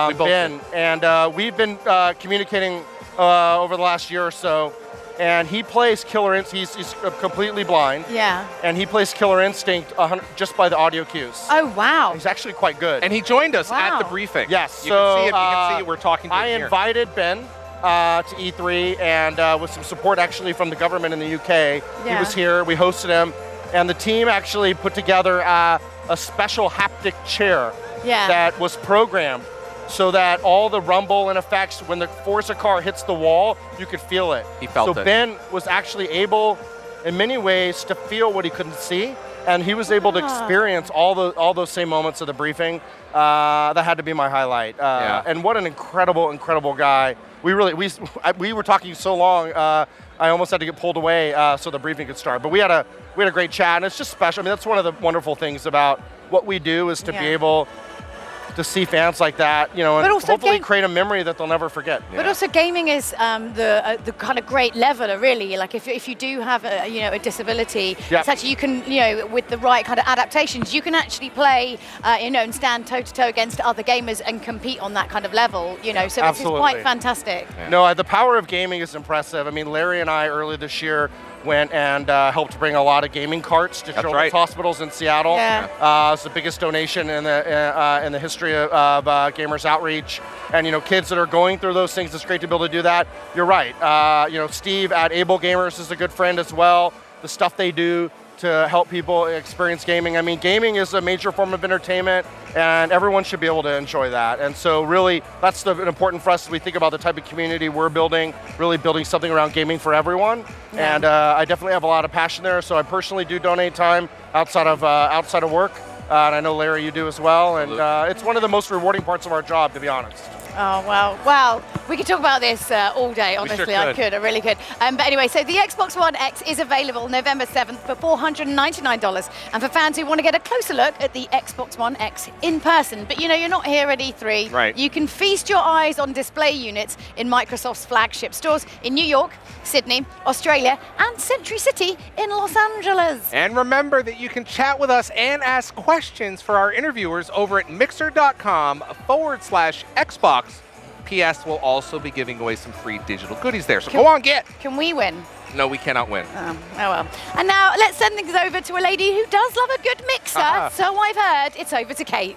we both Ben, and we've been communicating over the last year or so. And he plays Killer Instinct. He's completely blind. Yeah. And he plays Killer Instinct just by the audio cues. Oh, wow. He's actually quite good. And he joined us at Wow. the briefing. Yes. You so can see it. You can see we're talking to I him here. invited Ben to E3, and with some support actually from the government in the UK. He Yeah. was here. We hosted him, and the team actually put together a special haptic chair Yeah. that was programmed so that all the rumble and effects, when the Forza car hits the wall, you could feel it. He felt so it. Ben was actually able, in many ways, to feel what he couldn't see, and he was able to experience all those same moments of the briefing. That had to be my highlight. And what an incredible, incredible guy. We were talking so long. I almost had to get pulled away so the briefing could start. But we had a great chat, and it's just special. I mean, that's one of the wonderful things about what we do is to be able to see fans like that, you know, But and also hopefully create a memory that they'll never forget. But also, gaming is the kind of great leveler, really. Like if you do have a disability, it's actually you can with the right kind of adaptations, you can actually play and stand toe to toe against other gamers and compete on that kind of level. So it's quite fantastic. No, the power of gaming is impressive. I mean, Larry and I earlier this year went and helped bring a lot of gaming carts to children's hospitals in Seattle. It's the biggest donation in the history of Gamers Outreach. And kids that are going through those things, it's great to be able to do that. You're right. Steve at Able Gamers is a good friend as well. The stuff they do to help people experience gaming. I mean, gaming is a major form of entertainment, and everyone should be able to enjoy that. And so really, that's important for us as we think about the type of community we're building, really building something around gaming for everyone. And I definitely have a lot of passion there, so I personally do donate time outside of work. And I know, Larry, you do as well. And it's one of the most rewarding parts of our job, to be honest. Oh, wow. Well, we could talk about this all day, honestly. I really could. But anyway, so the Xbox One X is available November 7th for $499. And for fans who want to get a closer look at the Xbox One X in person, but you're not here at E3. Right. You can feast your eyes on display units in Microsoft's flagship stores in New York, Sydney, Australia, and Century City in Los Angeles. And remember that you can chat with us and ask questions for our interviewers over at mixer.com/Xbox. PS will also be giving away some free digital goodies there. So go on, get. Can we win? No, we cannot win. Oh well. And now let's send things over to a lady who does love a good mixer. So I've heard. It's over to Kate.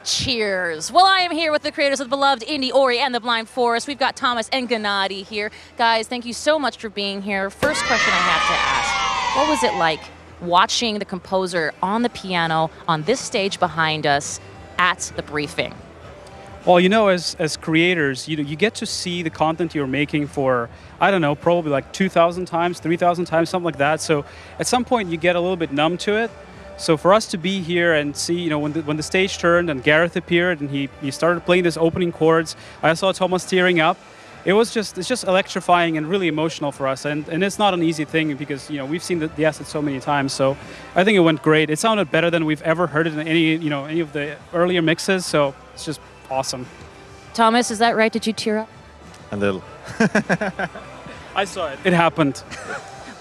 Cheers. Well, I am here with the creators of the beloved indie Ori and the Blind Forest. We've got Thomas and Gennady here. Guys, thank you so much for being here. First question I have to ask, what was it like watching the composer on the piano on this stage behind us at the briefing? Well, as creators, you get to see the content you're making for, I don't know, probably like 2,000 times, 3,000 times, something like that. So at some point you get a little bit numb to it. So for us to be here and see, when the stage turned and Gareth appeared and he started playing these opening chords, I saw Thomas tearing up. It's just electrifying and really emotional for us. And it's not an easy thing because, we've seen the asset so many times. So I think it went great. It sounded better than we've ever heard it in any of the earlier mixes. So it's just awesome. Thomas, is that right? Did you tear up? A little. I saw it. It happened.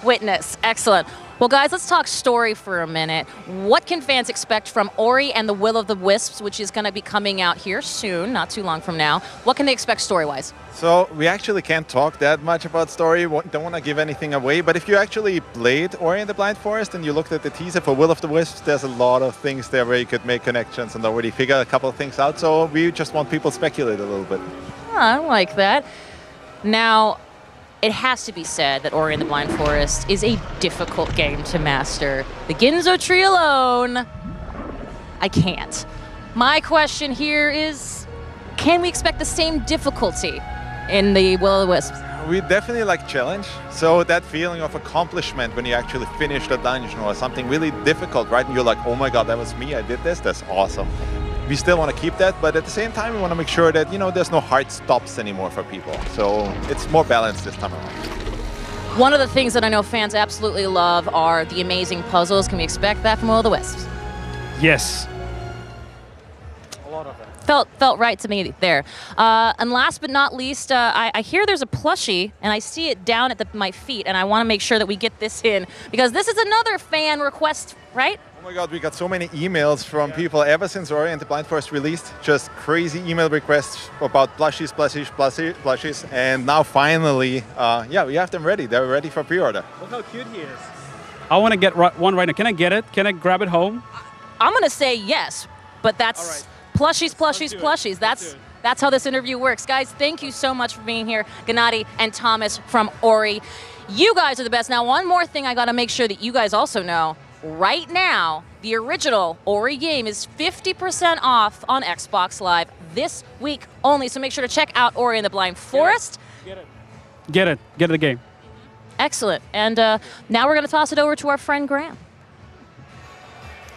Witness. Excellent. Well, guys, let's talk story for a minute. What can fans expect from Ori and the Will of the Wisps, which is going to be coming out here soon, not too long from now? What can they expect story-wise? So we actually can't talk that much about story. Don't want to give anything away. But if you actually played Ori and the Blind Forest and you looked at the teaser for Will of the Wisps, there's a lot of things there where you could make connections and already figure a couple of things out. So we just want people to speculate a little bit. I like that. Now, it has to be said that Ori and the Blind Forest is a difficult game to master. The Ginzo tree alone, I can't. My question here is, can we expect the same difficulty in the Will of the Wisps? We definitely like challenge. So that feeling of accomplishment when you actually finish the dungeon or something really difficult, right? And you're like, oh my God, that was me, I did this, that's awesome. We still want to keep that, but at the same time, we want to make sure that, there's no hard stops anymore for people. So it's more balanced this time around. One of the things that I know fans absolutely love are the amazing puzzles. Can we expect that from Will of the Wisps? Yes. A lot of it. Felt right to me there. And last but not least, I hear there's a plushie, and I see it down at my feet, and I want to make sure that we get this in, because this is another fan request, right? Oh my God, we got so many emails from people ever since Ori and the Blind Forest released. Just crazy email requests about plushies. And now finally, we have them ready. They're ready for pre-order. Look how cute he is. I want to get one right now. Can I get it? Can I grab it home? I'm going to say yes, but that's plushies. That's how this interview works. Guys, thank you so much for being here. Gennady and Thomas from Ori. You guys are the best. Now, one more thing I got to make sure that you guys also know. Right now, the original Ori game is 50% off on Xbox Live this week only. So make sure to check out Ori and the Blind Forest. Get it the game. Excellent. And now we're going to toss it over to our friend Graham.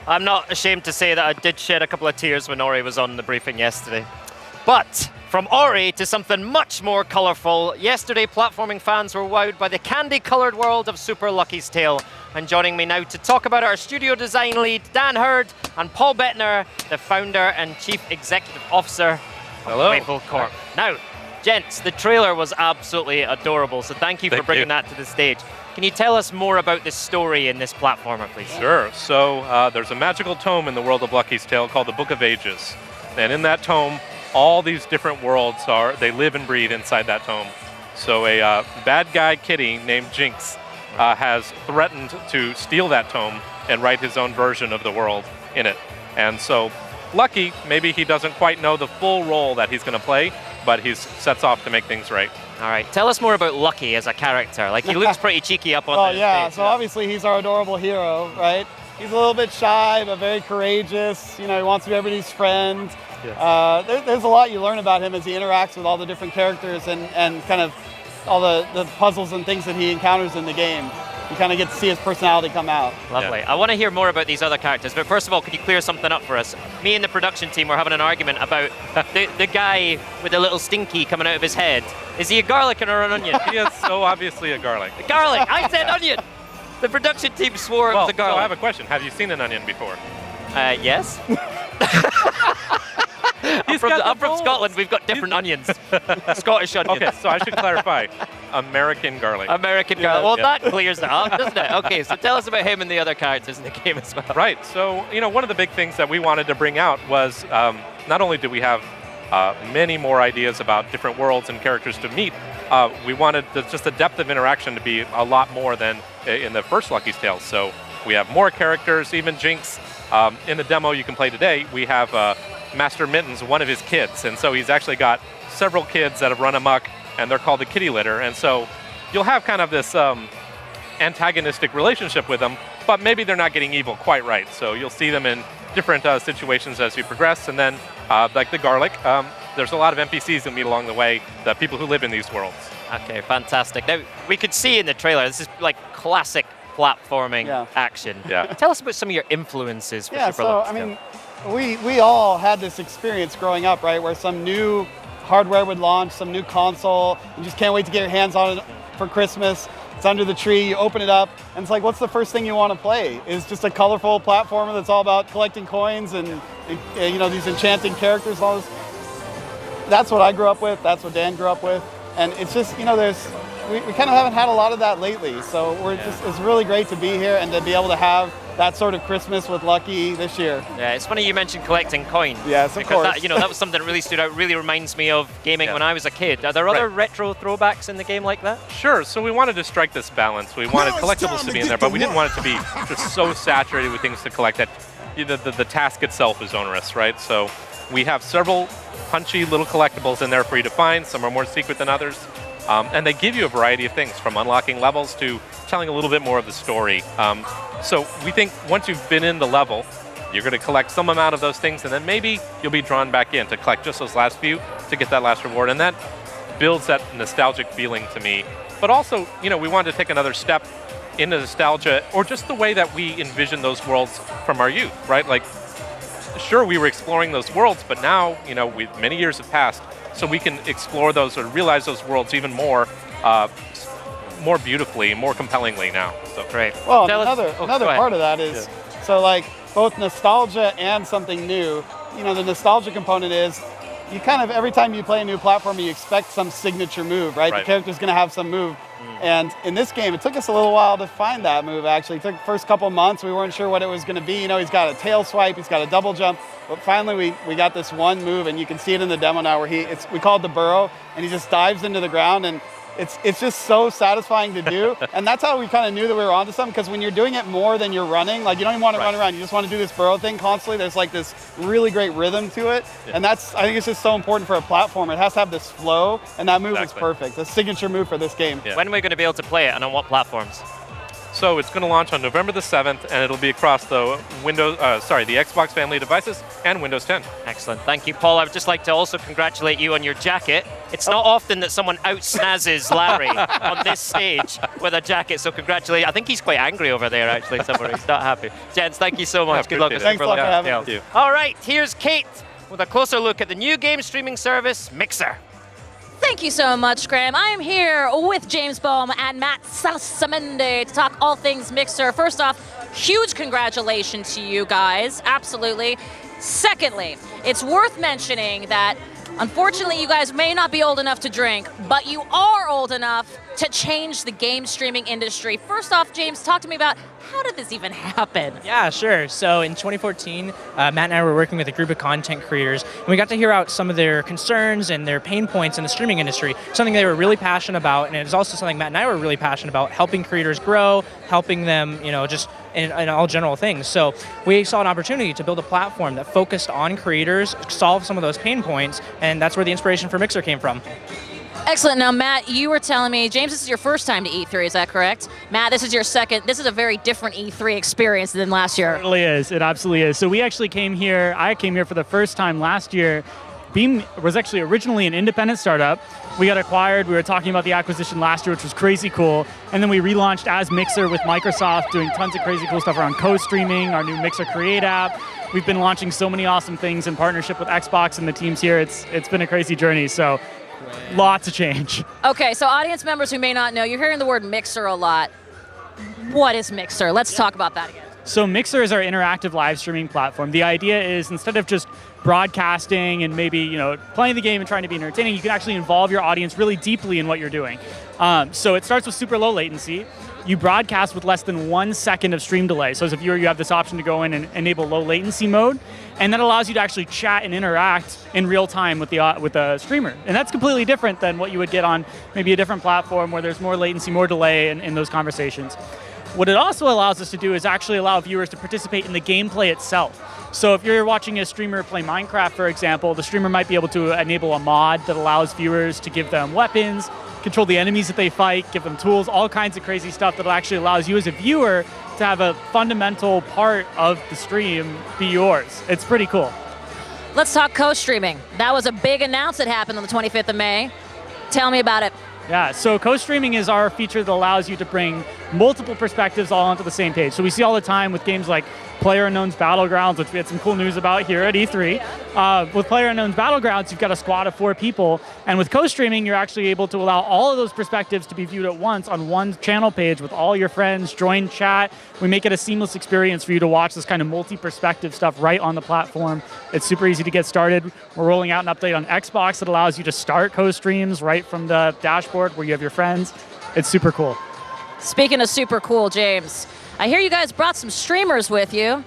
I'm not ashamed to say that I did shed a couple of tears when Ori was on the briefing yesterday. But From Ori to something much more colourful, yesterday platforming fans were wowed by the candy-coloured world of Super Lucky's Tale. And joining me now to talk about it are studio design lead Dan Hurd and Paul Bettner, the founder and chief executive officer of Playful Corp. Now, gents, the trailer was absolutely adorable, so thank you for bringing that to the stage. Can you tell us more about the story in this platformer, please? Sure. So there's a magical tome in the world of Lucky's Tale called the Book of Ages. And in that tome, all these different worlds they live and breathe inside that tome. So a bad guy kitty named Jinx has threatened to steal that tome and write his own version of the world in it. And so Lucky, maybe he doesn't quite know the full role that he's going to play, but he sets off to make things right. All right, tell us more about Lucky as a character. Like, he looks pretty cheeky up on the stage. So obviously he's our adorable hero, right? He's a little bit shy, but very courageous. You know, he wants to be everybody's friend. Yeah. There's a lot you learn about him as he interacts with all the different characters and kind of all the puzzles and things that he encounters in the game. You kind of get to see his personality come out. Lovely. I want to hear more about these other characters, but first of all, could you clear something up for us? Me and the production team were having an argument about the guy with the little stinky coming out of his head. Is he a garlic or an onion? He is so obviously a garlic. Garlic! I said onion! The production team swore it was a garlic. So I have a question. Have you seen an onion before? Yes. I'm from Scotland. We've got different onions. Scottish onions. Okay, so I should clarify. American garlic. American garlic. Well, that clears it up, doesn't it? Okay, so tell us about him and the other characters in the game as well. Right. So, you know, one of the big things that we wanted to bring out was not only do we have many more ideas about different worlds and characters to meet, we wanted just the depth of interaction to be a lot more than in the first Lucky's Tale. So we have more characters, even Jinx. In the demo you can play today, we have Master Mittens, one of his kids, and so he's actually got several kids that have run amok, and they're called the kitty litter, and so you'll have kind of this antagonistic relationship with them, but maybe they're not getting evil quite right, so you'll see them in different situations as you progress, and then like the garlic, there's a lot of NPCs that meet along the way, the people who live in these worlds. Okay, fantastic. Now, we could see in the trailer, this is like classic platforming action. Yeah. Tell us about some of your influences for Super Lucky's Tale. We all had this experience growing up, right, where some new hardware would launch, some new console, you just can't wait to get your hands on it for Christmas. It's under the tree, you open it up, and it's like, what's the first thing you want to play? It's just a colorful platformer that's all about collecting coins and you know, these enchanting characters and all this. That's what I grew up with, that's what Dan grew up with, and it's just, you know, we kind of haven't had a lot of that lately, so it's really great to be here and to be able to have that sort of Christmas with Lucky this year. Yeah, it's funny you mentioned collecting coins. Yes, of course. That, you know, that was something that really stood out, really reminds me of gaming when I was a kid. Are there other retro throwbacks in the game like that? Sure, so we wanted to strike this balance. We wanted collectibles to be in there, but we didn't want it to be just so saturated with things to collect that the task itself is onerous, right? So we have several punchy little collectibles in there for you to find. Some are more secret than others. And they give you a variety of things, from unlocking levels to telling a little bit more of the story. So we think once you've been in the level, you're going to collect some amount of those things, and then maybe you'll be drawn back in to collect just those last few to get that last reward. And that builds that nostalgic feeling to me. But also, you know, we wanted to take another step into nostalgia, or just the way that we envision those worlds from our youth, right? Like, sure, we were exploring those worlds, but now, you know, many years have passed, so we can explore those or realize those worlds even more beautifully, more compellingly now. So great. Well, another part of that is, so like both nostalgia and something new, you know, the nostalgia component is you kind of, every time you play a new platform, you expect some signature move, right? The character's going to have some move. And in this game, it took us a little while to find that move, actually. It took the first couple months. We weren't sure what it was going to be. You know, he's got a tail swipe, he's got a double jump. But finally, we got this one move, and you can see it in the demo now, where we call it the burrow, and he just dives into the ground, and it's just so satisfying to do. And that's how we kind of knew that we were onto something, because when you're doing it more than you're running, like you don't even want to run around, you just want to do this burrow thing constantly. There's like this really great rhythm to it. And I think it's just so important for a platform. It has to have this flow, and that move is perfect. The signature move for this game. When are we going to be able to play it, and on what platforms? So it's going to launch on November the 7th, and it'll be across the the Xbox family of devices and Windows 10. Excellent. Thank you, Paul. I would just like to also congratulate you on your jacket. It's not often that someone out-snazzes Larry on this stage with a jacket, so congratulations. I think he's quite angry over there, actually, somewhere. He's not happy. Gents, thank you so much. Good luck with Thanks a lot for having me. All right, here's Kate with a closer look at the new game streaming service, Mixer. Thank you so much, Graham. I am here with James Bohm and Matt Salsamende to talk all things Mixer. First off, huge congratulations to you guys, absolutely. Secondly, it's worth mentioning that unfortunately you guys may not be old enough to drink, but you are old enough to change the game streaming industry. First off, James, talk to me about how did this even happen? Yeah, sure. So in 2014, Matt and I were working with a group of content creators, and we got to hear out some of their concerns and their pain points in the streaming industry, something they were really passionate about, and it was also something Matt and I were really passionate about, helping creators grow, helping them, just in all general things. So we saw an opportunity to build a platform that focused on creators, solve some of those pain points, and that's where the inspiration for Mixer came from. Excellent. Now, Matt, you were telling me, James, this is your first time to E3, is that correct? Matt, this is your second. This is a very different E3 experience than last year. It really is. It absolutely is. So we actually came here, I came here for the first time last year. Beam was actually originally an independent startup. We got acquired. We were talking about the acquisition last year, which was crazy cool. And then we relaunched as Mixer with Microsoft, doing tons of crazy cool stuff around co-streaming, our new Mixer Create app. We've been launching so many awesome things in partnership with Xbox and the teams here. It's been a crazy journey. So lots of change. Okay, so audience members who may not know, you're hearing the word Mixer a lot. What is Mixer? Let's talk about that again. So Mixer is our interactive live streaming platform. The idea is instead of just broadcasting and maybe playing the game and trying to be entertaining, you can actually involve your audience really deeply in what you're doing. So it starts with super low latency. You broadcast with less than 1 second of stream delay. So as a viewer, you have this option to go in and enable low latency mode, and that allows you to actually chat and interact in real time with the streamer. And that's completely different than what you would get on maybe a different platform where there's more latency, more delay in those conversations. What it also allows us to do is actually allow viewers to participate in the gameplay itself. So if you're watching a streamer play Minecraft, for example, the streamer might be able to enable a mod that allows viewers to give them weapons, control the enemies that they fight, give them tools, all kinds of crazy stuff that actually allows you as a viewer to have a fundamental part of the stream be yours. It's pretty cool. Let's talk co-streaming. That was a big announcement that happened on the 25th of May. Tell me about it. Yeah, so co-streaming is our feature that allows you to bring multiple perspectives all onto the same page. So we see all the time with games like PlayerUnknown's Battlegrounds, which we had some cool news about here at E3. With PlayerUnknown's Battlegrounds, you've got a squad of 4 people, and with co-streaming, you're actually able to allow all of those perspectives to be viewed at once on one channel page with all your friends, join chat. We make it a seamless experience for you to watch this kind of multi-perspective stuff right on the platform. It's super easy to get started. We're rolling out an update on Xbox that allows you to start co-streams right from the dashboard where you have your friends. It's super cool. Speaking of super cool, James, I hear you guys brought some streamers with you.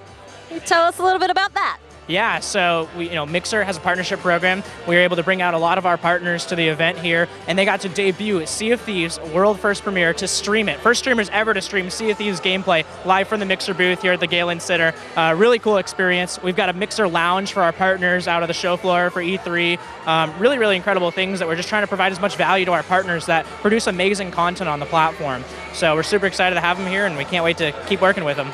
Can you tell us a little bit about that? Yeah, so Mixer has a partnership program. We were able to bring out a lot of our partners to the event here, and they got to debut Sea of Thieves world first premiere to stream it. First streamers ever to stream Sea of Thieves gameplay live from the Mixer booth here at the Galen Center. Really cool experience. We've got a Mixer lounge for our partners out of the show floor for E3. Really, really incredible things that we're just trying to provide as much value to our partners that produce amazing content on the platform. So we're super excited to have them here, and we can't wait to keep working with them.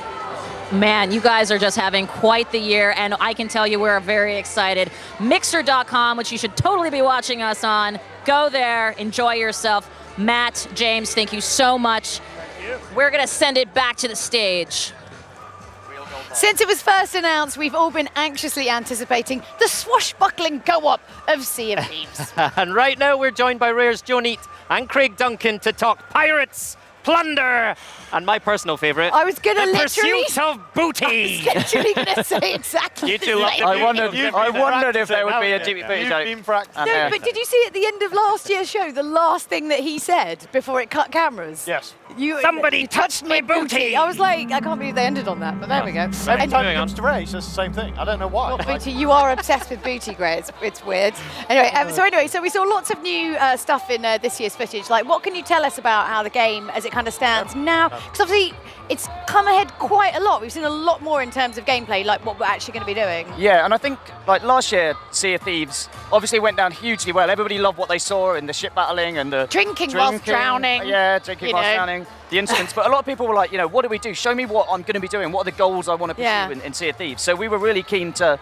Man, you guys are just having quite the year, and I can tell you we're very excited. Mixer.com, which you should totally be watching us on. Go there, enjoy yourself. Matt, James, thank you so much. Thank you. We're going to send it back to the stage. Since it was first announced, we've all been anxiously anticipating the swashbuckling co-op of Sea of Thieves. And right now we're joined by Rare's Joe Neat and Craig Duncan to talk pirates, plunder, and my personal favorite, I was gonna the literally pursuit of booty. I was literally going to say exactly You the two love same. the I wondered if there would be a Jimmy Booty joke. No, but did you see at the end of last year's show the last thing that he said before it cut cameras? Yes. Somebody touched my booty. I was like, I can't believe they ended on that, but there we go. Every time it comes to Ray, it's just the same thing. I don't know why. Well, booty, you are obsessed with booty, Gray. It's weird. Anyway, so we saw lots of new stuff in this year's footage. Like, what can you tell us about how the game, as it kind of stands now? Because obviously, it's come ahead quite a lot. We've seen a lot more in terms of gameplay, like what we're actually going to be doing. Yeah, and I think like last year, Sea of Thieves obviously went down hugely well. Everybody loved what they saw in the ship battling and the drinking whilst drowning. Yeah, drinking whilst drowning. The incidents, but a lot of people were like, what do we do? Show me what I'm going to be doing. What are the goals I want to pursue in Sea of Thieves? So we were really keen to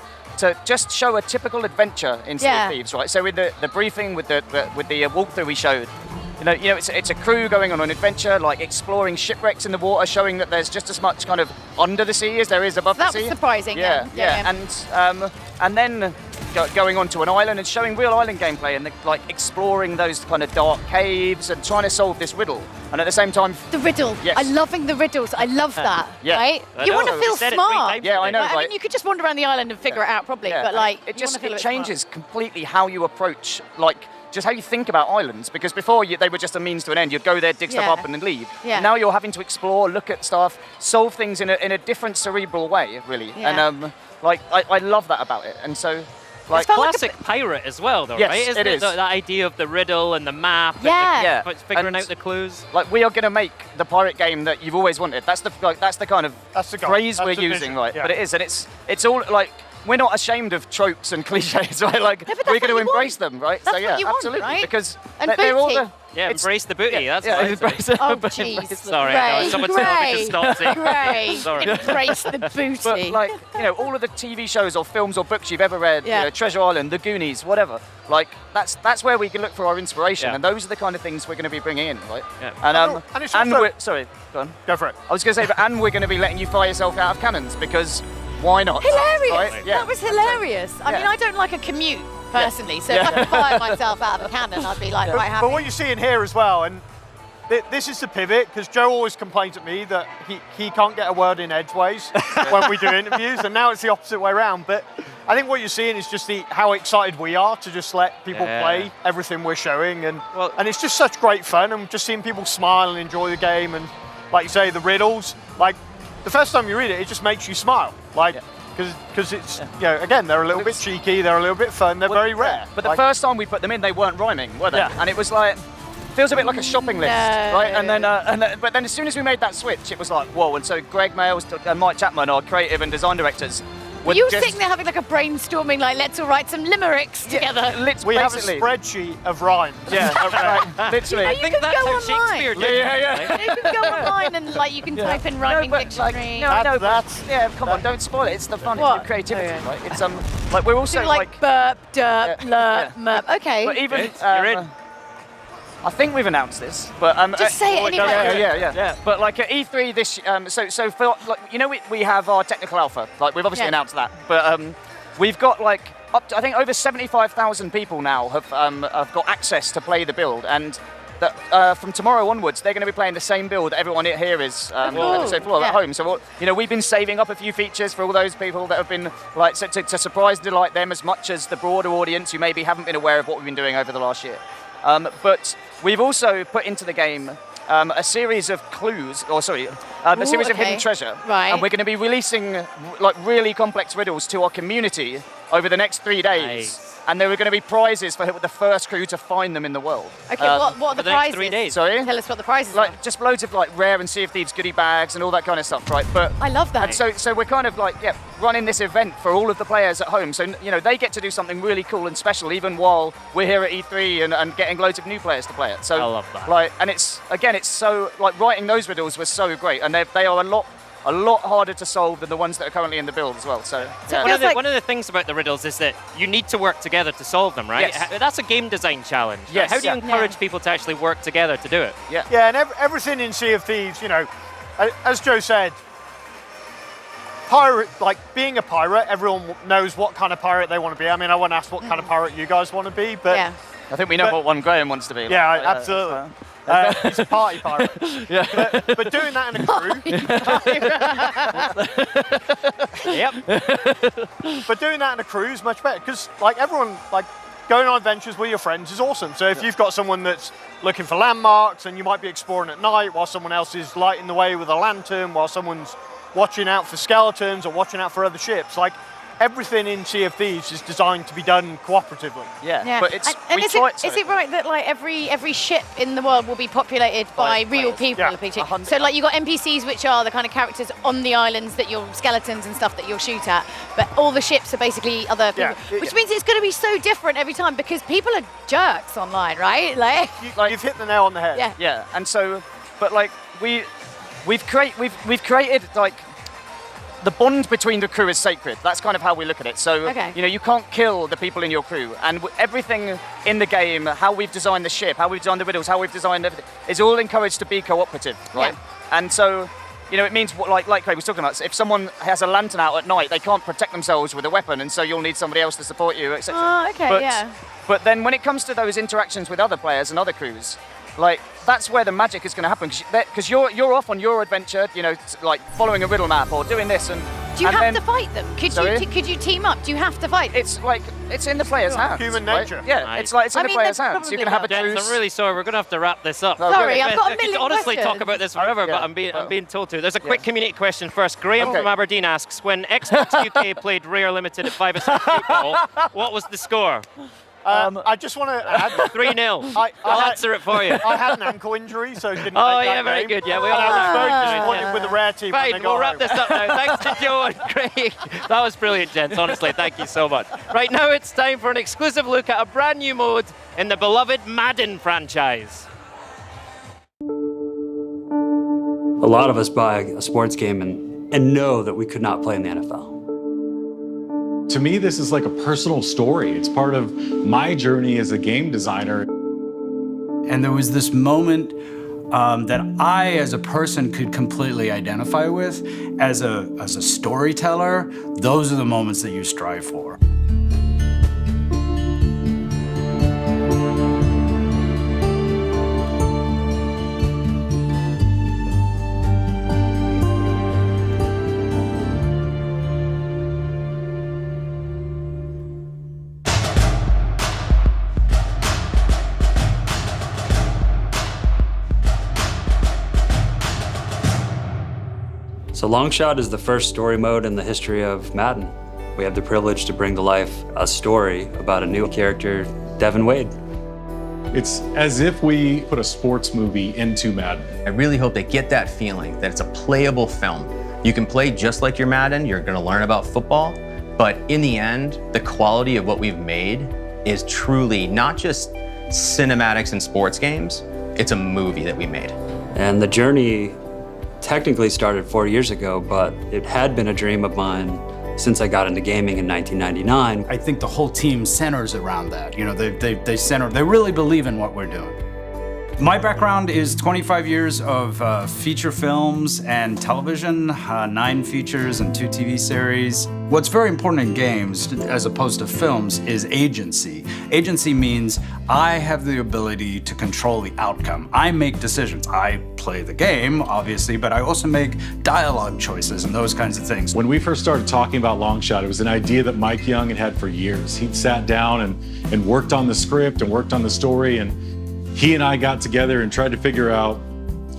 just show a typical adventure in Sea of Thieves, right? So with the briefing, with the walkthrough we showed, it's a crew going on an adventure, like exploring shipwrecks in the water, showing that there's just as much kind of under the sea as there is above the sea. That was surprising. Yeah. And then going onto an island and showing real island gameplay and like exploring those kind of dark caves and trying to solve this riddle. And at the same time, the riddle. Yes. I'm loving the riddles. I love that. Yeah. Right? You want to feel smart. Yeah, I know. Like, I mean, you could just wander around the island and figure it out probably, but like it you wanna feel a bit changes smart. completely how you approach like. Just how you think about islands, because before they were just a means to an end. You'd go there, dig stuff up, and then leave. Yeah. And now you're having to explore, look at stuff, solve things in a different cerebral way, really. Yeah. And like I love that about it. And so, like it's classic pirate as well, though, yes, right? Isn't it is. The idea of the riddle and the map, Yeah. and figuring out the clues. Like we are going to make the pirate game that you've always wanted. That's the kind of goal. phrase That's we're the using, vision, right? yeah. But it is, and it's all like. We're not ashamed of tropes and cliches, right? Like we're going to embrace them, right? That's so yeah, what you want, absolutely, right? because And they're all booty. the embrace the booty. Yeah, That's yeah, what embrace it. Oh, jeez. Sorry, I know. Someone tell me to stop saying Great. Sorry. Embrace the booty. But like, all of the TV shows or films or books you've ever read, Treasure Island, The Goonies, whatever. Like that's where we can look for our inspiration, and those are the kind of things we're going to be bringing in, right? Yeah. And it's also- sorry, go on. Go for it. I was going to say, and we're going to be letting you fire yourself out of cannons because why not? Hilarious. Right? Yeah. That was hilarious. I mean, I don't like a commute personally, so if I could fire myself out of a cannon, I'd be like, right, happy. But what you're seeing here as well, and this is the pivot, because Joe always complains at me that he can't get a word in edgeways when we do interviews, and now it's the opposite way around. But I think what you're seeing is just how excited we are to just let people play everything we're showing, and it's just such great fun, and just seeing people smile and enjoy the game, and like you say, the riddles, like the first time you read it, it just makes you smile, like. Because it's, again, they're a little bit cheeky, they're a little bit fun, they're very rare. But the first time we put them in, they weren't rhyming, were they? Yeah. And it was like, feels a bit like a shopping list, right? And then, but then as soon as we made that switch, it was like, whoa. And so Greg Mayles and Mike Chapman, our creative and design directors, were You were just, sitting there having like a brainstorming, like, let's all write some limericks together. We have a spreadsheet of rhymes. Yeah, right, literally. You can go online. Yeah. You can go online and like you can type in rhyming dictionary. Come on, don't spoil it. It's the fun, What? it's the creativity, Oh, yeah. right? It's like we're also Do like burp, derp, lurp, murp. Okay. But even You're in. I think we've announced this, but Just say it anyway. Yeah. But like at E3 this, so for like, we have our technical alpha. Like we've obviously announced that, but we've got like up to, I think over 75,000 people now have got access to play the build, and that from tomorrow onwards they're going to be playing the same build that everyone here is at the same floor at home. So we've been saving up a few features for all those people that have been like to surprise and delight them as much as the broader audience who maybe haven't been aware of what we've been doing over the last year. But we've also put into the game a series of clues, a series of hidden treasure. Right. And we're going to be releasing like really complex riddles to our community over the next 3 days. Nice. And there are going to be prizes for the first crew to find them in the world. Okay, what are the prizes? 3 days. Sorry? Tell us what the prizes are. Like just loads of like rare and Sea of Thieves goodie bags and all that kind of stuff, right? But I love that. and so we're kind of like running this event for all of the players at home. So they get to do something really cool and special even while we're here at E3 and getting loads of new players to play it. So I love that. Like, and it's so like writing those riddles was so great, and they are a lot harder to solve than the ones that are currently in the build as well. So one of the things about the riddles is that you need to work together to solve them, right? Yes. That's a game design challenge. Yes. How do you encourage people to actually work together to do it? Yeah, and everything in Sea of Thieves, as Joe said, pirate, like being a pirate, everyone knows what kind of pirate they want to be. I mean, I won't ask what kind of pirate you guys want to be, but I think we know what one Graham wants to be. Yeah, absolutely. He's a party pirate. But doing that in a crew. Yep. But doing that in a crew is much better because, like, everyone, like, going on adventures with your friends is awesome. So if you've got someone that's looking for landmarks and you might be exploring at night while someone else is lighting the way with a lantern, while someone's watching out for skeletons or watching out for other ships, like, everything in Sea of Thieves is designed to be done cooperatively. Yeah. But it's and is it right that like every ship in the world will be populated by real people? So like you got NPCs, which are the kind of characters on the islands that you'll skeletons and stuff that you'll shoot at, but all the ships are basically other people, which means it's going to be so different every time because people are jerks online, right? Like you've hit the nail on the head. Yeah. And so, but like we've created like. The bond between the crew is sacred. That's kind of how we look at it. So, you can't kill the people in your crew. And everything in the game, how we've designed the ship, how we've designed the riddles, how we've designed everything, is all encouraged to be cooperative, right? And so, you know, it means like Craig was talking about. If someone has a lantern out at night, they can't protect themselves with a weapon, and so you'll need somebody else to support you, etc. Oh, okay, yeah. But then when it comes to those interactions with other players and other crews, like that's where the magic is going to happen, because you're off on your adventure, you know, like following a riddle map or doing this, and do you have to fight them? Could you team up? Do you have to fight them? It's like it's in the player's hands. Human nature. Right? Yeah, it's like it's in the player's hands. You can have a Gents, I'm really sorry. We're going to have to wrap this up. Sorry, I've got a I could million honestly questions. talk about this forever, but I'm being told to. There's a quick community question first. Graham from Aberdeen asks, when Xbox UK played Rare Limited at 5-a-side football, what was the score? I just want to add 3-0. I'll answer it for you. I had an ankle injury, so didn't Oh, make yeah, that very game. good. Yeah, we all I was very have disappointed with the Rare team when they Fine, got we'll wrap home. this up now. Thanks to Joe and Craig. That was brilliant, gents. Honestly, thank you so much. Right now, it's time for an exclusive look at a brand new mode in the beloved Madden franchise. A lot of us buy a sports game and know that we could not play in the NFL. To me, this is like a personal story. It's part of my journey as a game designer. And there was this moment that I, as a person, could completely identify with. As a storyteller, those are the moments that you strive for. So Longshot is the first story mode in the history of Madden. We have the privilege to bring to life a story about a new character, Devin Wade. It's as if we put a sports movie into Madden. I really hope they get that feeling that it's a playable film. You can play just like your Madden, you're gonna learn about football, but in the end, the quality of what we've made is truly not just cinematics and sports games, it's a movie that we made. And the journey technically started 4 years ago, but it had been a dream of mine since I got into gaming in 1999. I think the whole team centers around that. You know, they really believe in what we're doing. My background is 25 years of feature films and television, 9 features and 2 TV series. What's very important in games, as opposed to films, is agency. Agency means I have the ability to control the outcome. I make decisions. I play the game, obviously, but I also make dialogue choices and those kinds of things. When we first started talking about Longshot, it was an idea that Mike Young had for years. He'd sat down and worked on the script and worked on the story, and he and I got together and tried to figure out,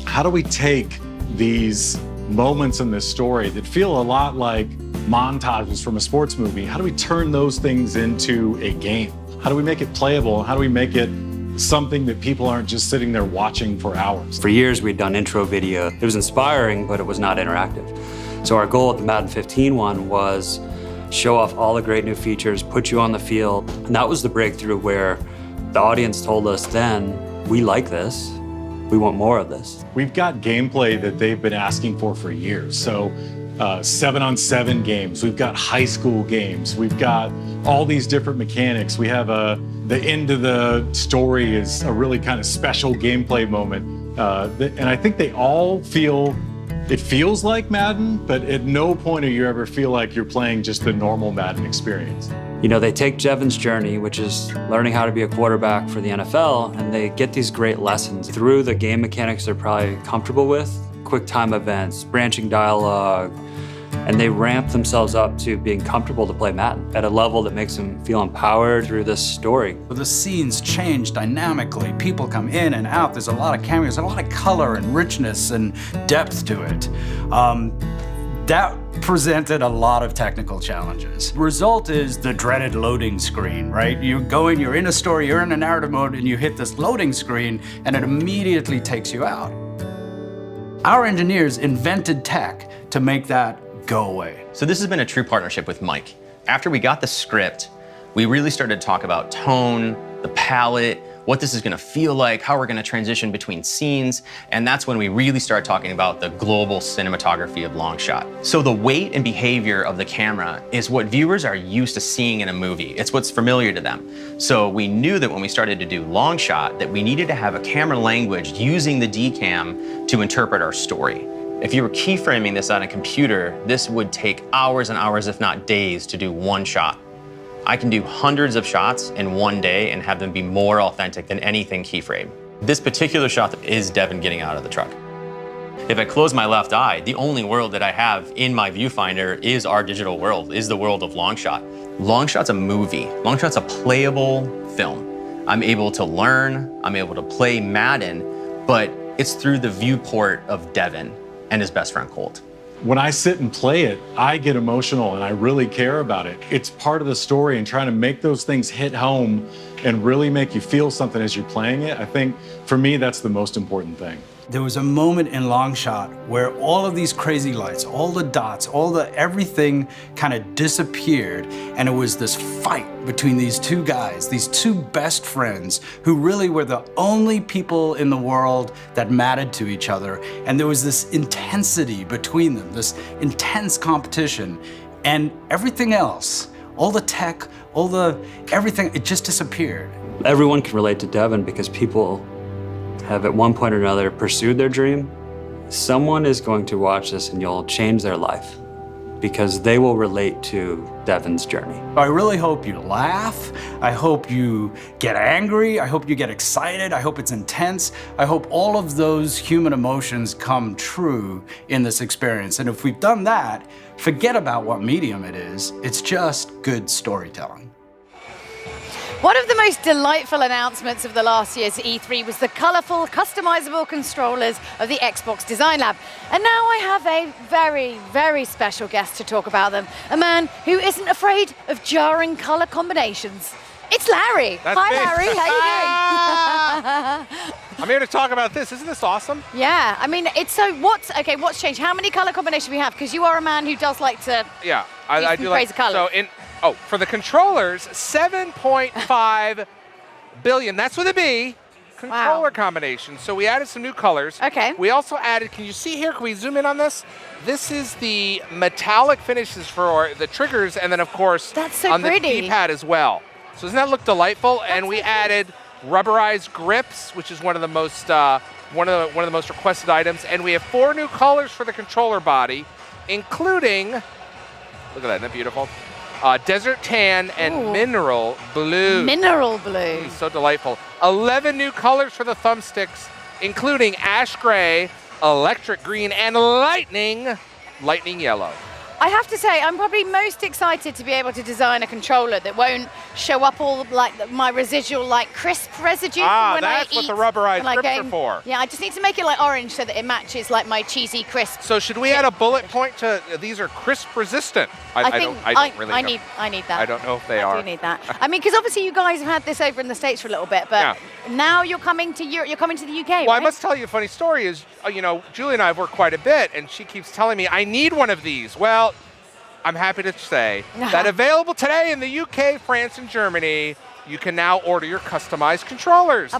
how do we take these moments in this story that feel a lot like montages from a sports movie? How do we turn those things into a game? How do we make it playable? How do we make it something that people aren't just sitting there watching for hours? For years, we'd done intro video. It was inspiring, but it was not interactive. So our goal at the Madden 15 one was show off all the great new features, put you on the field. And that was the breakthrough where the audience told us then, we like this, we want more of this. We've got gameplay that they've been asking for years. So 7-on-7 games, we've got high school games, we've got all these different mechanics. We have the end of the story is a really kind of special gameplay moment. And I think they all feel, it feels like Madden, but at no point do you ever feel like you're playing just the normal Madden experience. You know, they take Devin's journey, which is learning how to be a quarterback for the NFL, and they get these great lessons through the game mechanics they're probably comfortable with, quick time events, branching dialogue, and they ramp themselves up to being comfortable to play Madden at a level that makes them feel empowered through this story. The scenes change dynamically. People come in and out. There's a lot of cameos, a lot of color and richness and depth to it. That presented a lot of technical challenges. Result is the dreaded loading screen, right? You go in, you're in a story, you're in a narrative mode, and you hit this loading screen, and it immediately takes you out. Our engineers invented tech to make that go away. So this has been a true partnership with Mike. After we got the script, we really started to talk about tone, the palette, what this is gonna feel like, how we're gonna transition between scenes, and that's when we really start talking about the global cinematography of Longshot. So the weight and behavior of the camera is what viewers are used to seeing in a movie. It's what's familiar to them. So we knew that when we started to do Longshot, that we needed to have a camera language using the DCAM to interpret our story. If you were keyframing this on a computer, this would take hours and hours, if not days, to do one shot. I can do hundreds of shots in one day and have them be more authentic than anything keyframe. This particular shot is Devin getting out of the truck. If I close my left eye, the only world that I have in my viewfinder is our digital world, is the world of Longshot. Longshot's a movie. Longshot's a playable film. I'm able to learn, I'm able to play Madden, but it's through the viewport of Devin and his best friend Colt. When I sit and play it, I get emotional and I really care about it. It's part of the story, and trying to make those things hit home and really make you feel something as you're playing it, I think for me that's the most important thing. There was a moment in Longshot where all of these crazy lights, all the dots, everything kind of disappeared, and it was this fight between these two guys, these two best friends who really were the only people in the world that mattered to each other, and there was this intensity between them, this intense competition, and everything else, all the tech, everything, it just disappeared. Everyone can relate to Devin because people have at one point or another pursued their dream. Someone is going to watch this and you'll change their life because they will relate to Devin's journey. I really hope you laugh. I hope you get angry. I hope you get excited. I hope it's intense. I hope all of those human emotions come true in this experience. And if we've done that, forget about what medium it is. It's just good storytelling. One of the most delightful announcements of the last year's E3 was the colourful, customizable controllers of the Xbox Design Lab. And now I have a very, very special guest to talk about them. A man who isn't afraid of jarring colour combinations. It's Larry. That's Hi, me. Larry. How you doing? I'm here to talk about this. Isn't this awesome? Yeah, I mean, it's so, what's changed? How many colour combinations we have? Because you are a man who does like to Yeah, I do do like crazy colours. So for the controllers, 7.5 billion, that's with a B, controller combinations. So we added some new colors. Okay. We also added, can you see here, can we zoom in on this? This is the metallic finishes for the triggers, and then of course on the D-pad as well. So doesn't that look delightful? And we added rubberized grips, which is one of the most one of the most requested items. And we have 4 new colors for the controller body, including, look at that, isn't that beautiful? Desert tan and mineral blue. Mineral blue. So delightful. 11 new colors for the thumbsticks, including ash gray, electric green, and lightning yellow. I have to say, I'm probably most excited to be able to design a controller that won't show up all like my residual like crisp residue from when that's I what eat, the rubberized when I grips go- are for. Yeah, I just need to make it like orange so that it matches like my cheesy crisp. So should we add a bullet point to these are crisp resistant? I don't really know. I need that. I don't know if they I are. do need that. I mean, because obviously you guys have had this over in the States for a little bit, but now you're coming to Europe. You're coming to the UK. Well, right? I must tell you a funny story is, Julie and I have worked quite a bit, and she keeps telling me, I need one of these. Well, I'm happy to say that available today in the UK, France, and Germany, you can now order your customized controllers.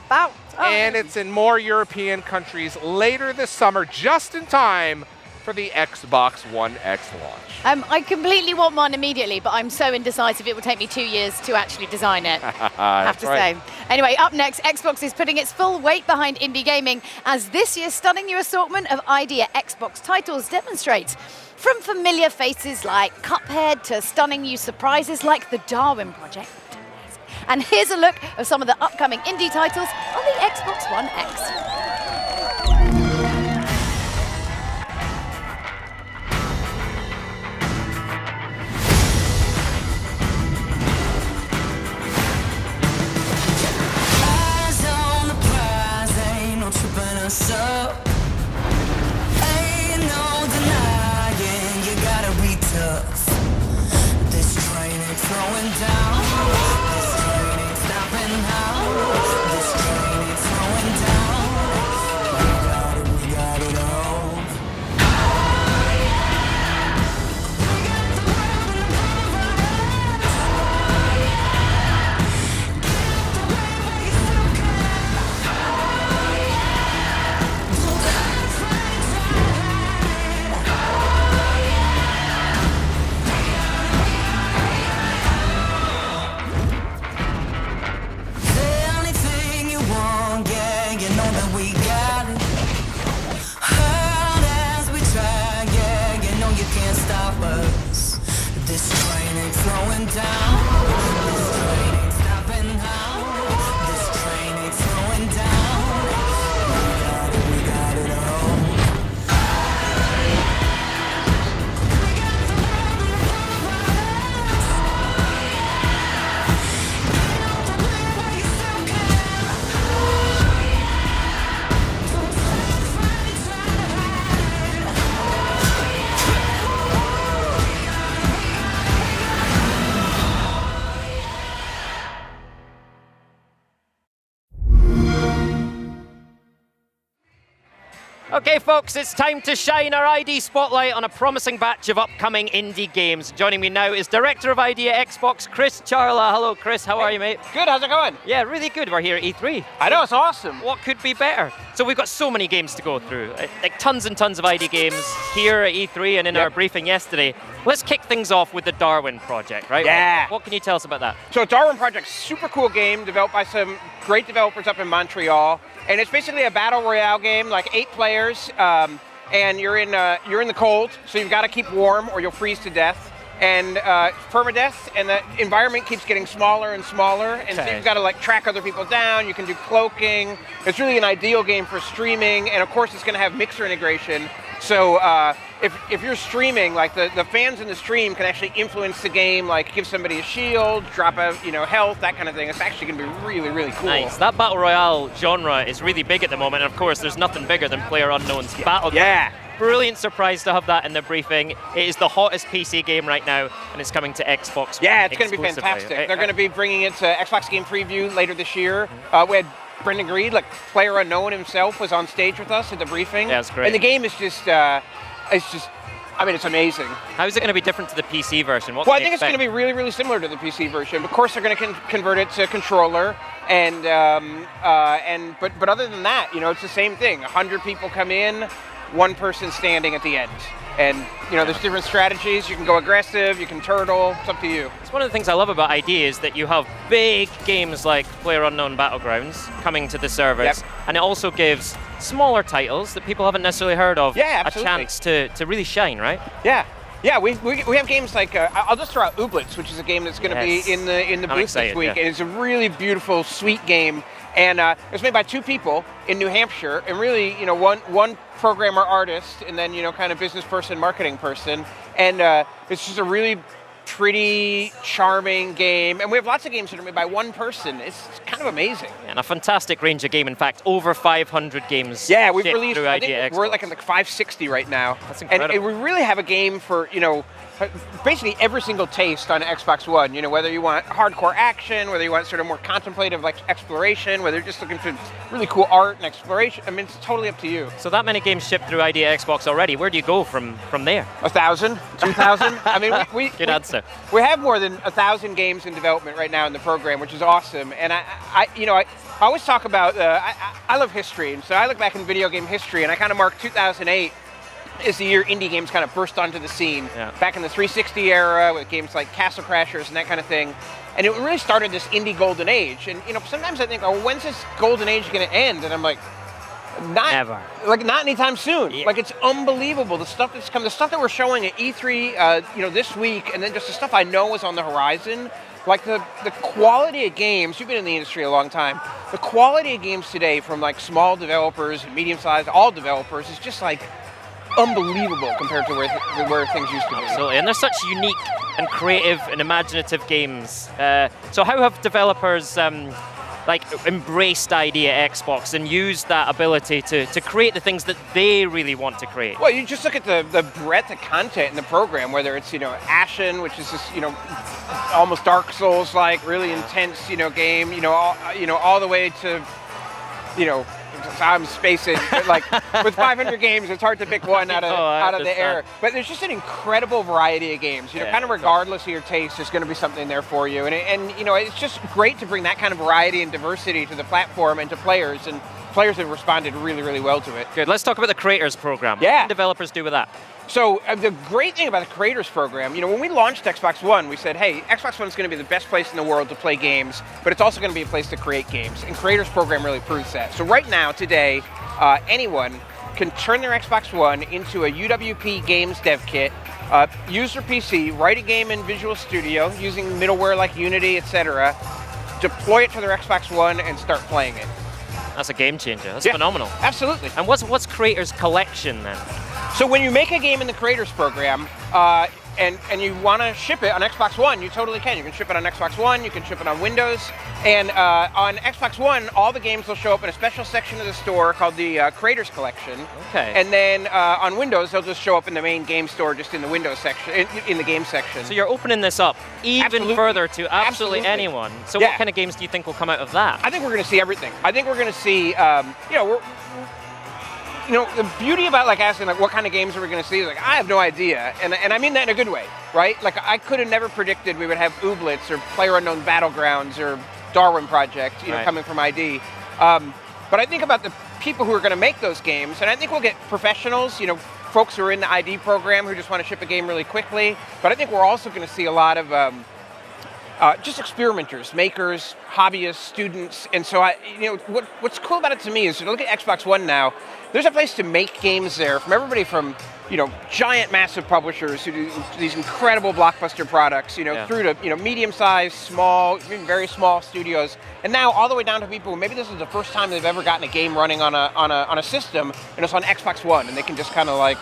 And it's in more European countries later this summer, just in time for the Xbox One X launch. I completely want one immediately, but I'm so indecisive it will take me 2 years to actually design it. I have to say. Anyway, up next, Xbox is putting its full weight behind indie gaming as this year's stunning new assortment of idea Xbox titles demonstrates. From familiar faces like Cuphead to stunning new surprises like the Darwin Project. And here's a look of some of the upcoming indie titles on the Xbox One X. Up. Ain't no denying, you gotta be tough. This train ain't slowing down. This train ain't stopping now. This train ain't slowing down. We got it all. slowing down. This train ain't stopping now. This train ain't slowing down. We got it all. Okay, folks, it's time to shine our ID spotlight on a promising batch of upcoming indie games. Joining me now is Director of ID at Xbox, Chris Charla. Hello, Chris. How are you, mate? Good. How's it going? Yeah, really good. We're here at E3. I know, it's awesome. What could be better? So we've got so many games to go through, like tons and tons of ID games here at E3 and in our briefing yesterday. Let's kick things off with the Darwin project, right? Yeah. What can you tell us about that? So Darwin Project, super cool game developed by some great developers up in Montreal. And it's basically a battle royale game, like 8 players, and you're in the cold, so you've got to keep warm or you'll freeze to death. And permadeath, and the environment keeps getting smaller and smaller, and so you've got to like track other people down. You can do cloaking. It's really an ideal game for streaming, and of course it's going to have Mixer integration. So if you're streaming, like the fans in the stream can actually influence the game, like give somebody a shield, drop a health, that kind of thing. It's actually going to be really, really cool. Nice. That battle royale genre is really big at the moment, and of course there's nothing bigger than PlayerUnknown's Battleground. Yeah. Brilliant surprise to have that in the briefing. It is the hottest PC game right now, and it's coming to Xbox. Yeah, it's going to be exclusively. fantastic. They're going to be bringing it to Xbox Game Preview later this year. We had Brendan Greed, like PlayerUnknown himself, was on stage with us at the briefing. Yeah, it's great. And the game is just, I mean, it's amazing. How is it going to be different to the PC version? Well, I think it's going to be really, really similar to the PC version. Of course, they're going to convert it to controller, and but other than that, it's the same thing. 100 people come in, 1 person standing at the end. And, there's different strategies. You can go aggressive, you can turtle, it's up to you. It's one of the things I love about ID is that you have big games like PlayerUnknown Battlegrounds coming to the servers, and it also gives smaller titles that people haven't necessarily heard of a chance to really shine, right? Yeah, we have games like, I'll just throw out Ooblets, which is a game that's going to be in the booth this week. And it's a really beautiful, sweet game. And it was made by 2 people in New Hampshire, and really, one programmer artist, and then, kind of business person, marketing person. And it's just a really pretty, charming game. And we have lots of games that are made by 1 person. It's kind of amazing. And a fantastic range of game. In fact, over 500 games. Yeah, we've released, through I think ID we're like in 560 right now. That's incredible. And we really have a game for, basically every single taste on Xbox One. Whether you want hardcore action, whether you want sort of more contemplative like exploration, whether you're just looking for really cool art and exploration. I mean, it's totally up to you. So that many games shipped through ID at Xbox already. Where do you go from there? 1,000, 2,000. I mean, Good answer. We have more than 1,000 games in development right now in the program, which is awesome. And I always talk about I love history, and so I look back in video game history, and I kind of mark 2008 is the year indie games kind of burst onto the scene. Back in the 360 era with games like Castle Crashers and that kind of thing. And it really started this indie golden age. And sometimes I think, oh, when's this golden age going to end? And I'm like, never. Like, not anytime soon. Yeah. Like, it's unbelievable. The stuff that's come, the stuff that we're showing at E3, this week, and then just the stuff I know is on the horizon. Like the quality of games, you've been in the industry a long time, the quality of games today from like small developers and medium-sized, all developers is just like unbelievable compared to where things used to be. Absolutely, and they're such unique and creative and imaginative games. So how have developers embraced ID at Xbox and used that ability to create the things that they really want to create? Well, you just look at the breadth of content in the program, whether it's Ashen, which is this almost Dark Souls like really intense game, all the way to I'm spacing, but like with 500 games, it's hard to pick one out of the air. But there's just an incredible variety of games. Kind of regardless of your taste, there's going to be something there for you. And it's just great to bring that kind of variety and diversity to the platform and to players. And players have responded really, really well to it. Good. Let's talk about the Creators Program. Yeah. What can developers do with that? So the great thing about the Creators Program, when we launched Xbox One, we said, hey, Xbox One is going to be the best place in the world to play games, but it's also going to be a place to create games. And Creators Program really proves that. So right now, today, anyone can turn their Xbox One into a UWP Games dev kit, use your PC, write a game in Visual Studio using middleware like Unity, etc., deploy it to their Xbox One, and start playing it. That's a game changer. That's phenomenal. Absolutely. And what's Creators Collection then? So when you make a game in the Creators Program, and you want to ship it on Xbox One, you totally can. You can ship it on Xbox One, you can ship it on Windows, and on Xbox One, all the games will show up in a special section of the store called the Creators Collection. Okay. And then on Windows, they'll just show up in the main game store, just in the Windows section, in the game section. So you're opening this up even further to absolutely anyone. So what kind of games do you think will come out of that? I think we're going to see everything. I think we're going to see, the beauty about like asking like what kind of games are we going to see is like I have no idea, and I mean that in a good way, right? Like I could have never predicted we would have Ooblets or PlayerUnknown Battlegrounds or Darwin Project, coming from ID. But I think about the people who are going to make those games, and I think we'll get professionals, folks who are in the ID program who just want to ship a game really quickly. But I think we're also going to see a lot of just experimenters, makers, hobbyists, students. And so what's cool about it to me is, look at Xbox One now. There's a place to make games there from everybody from, giant, massive publishers who do these incredible blockbuster products, through to, medium-sized, small, even very small studios. And now all the way down to people who maybe this is the first time they've ever gotten a game running on a system, and it's on Xbox One, and they can just kind of like,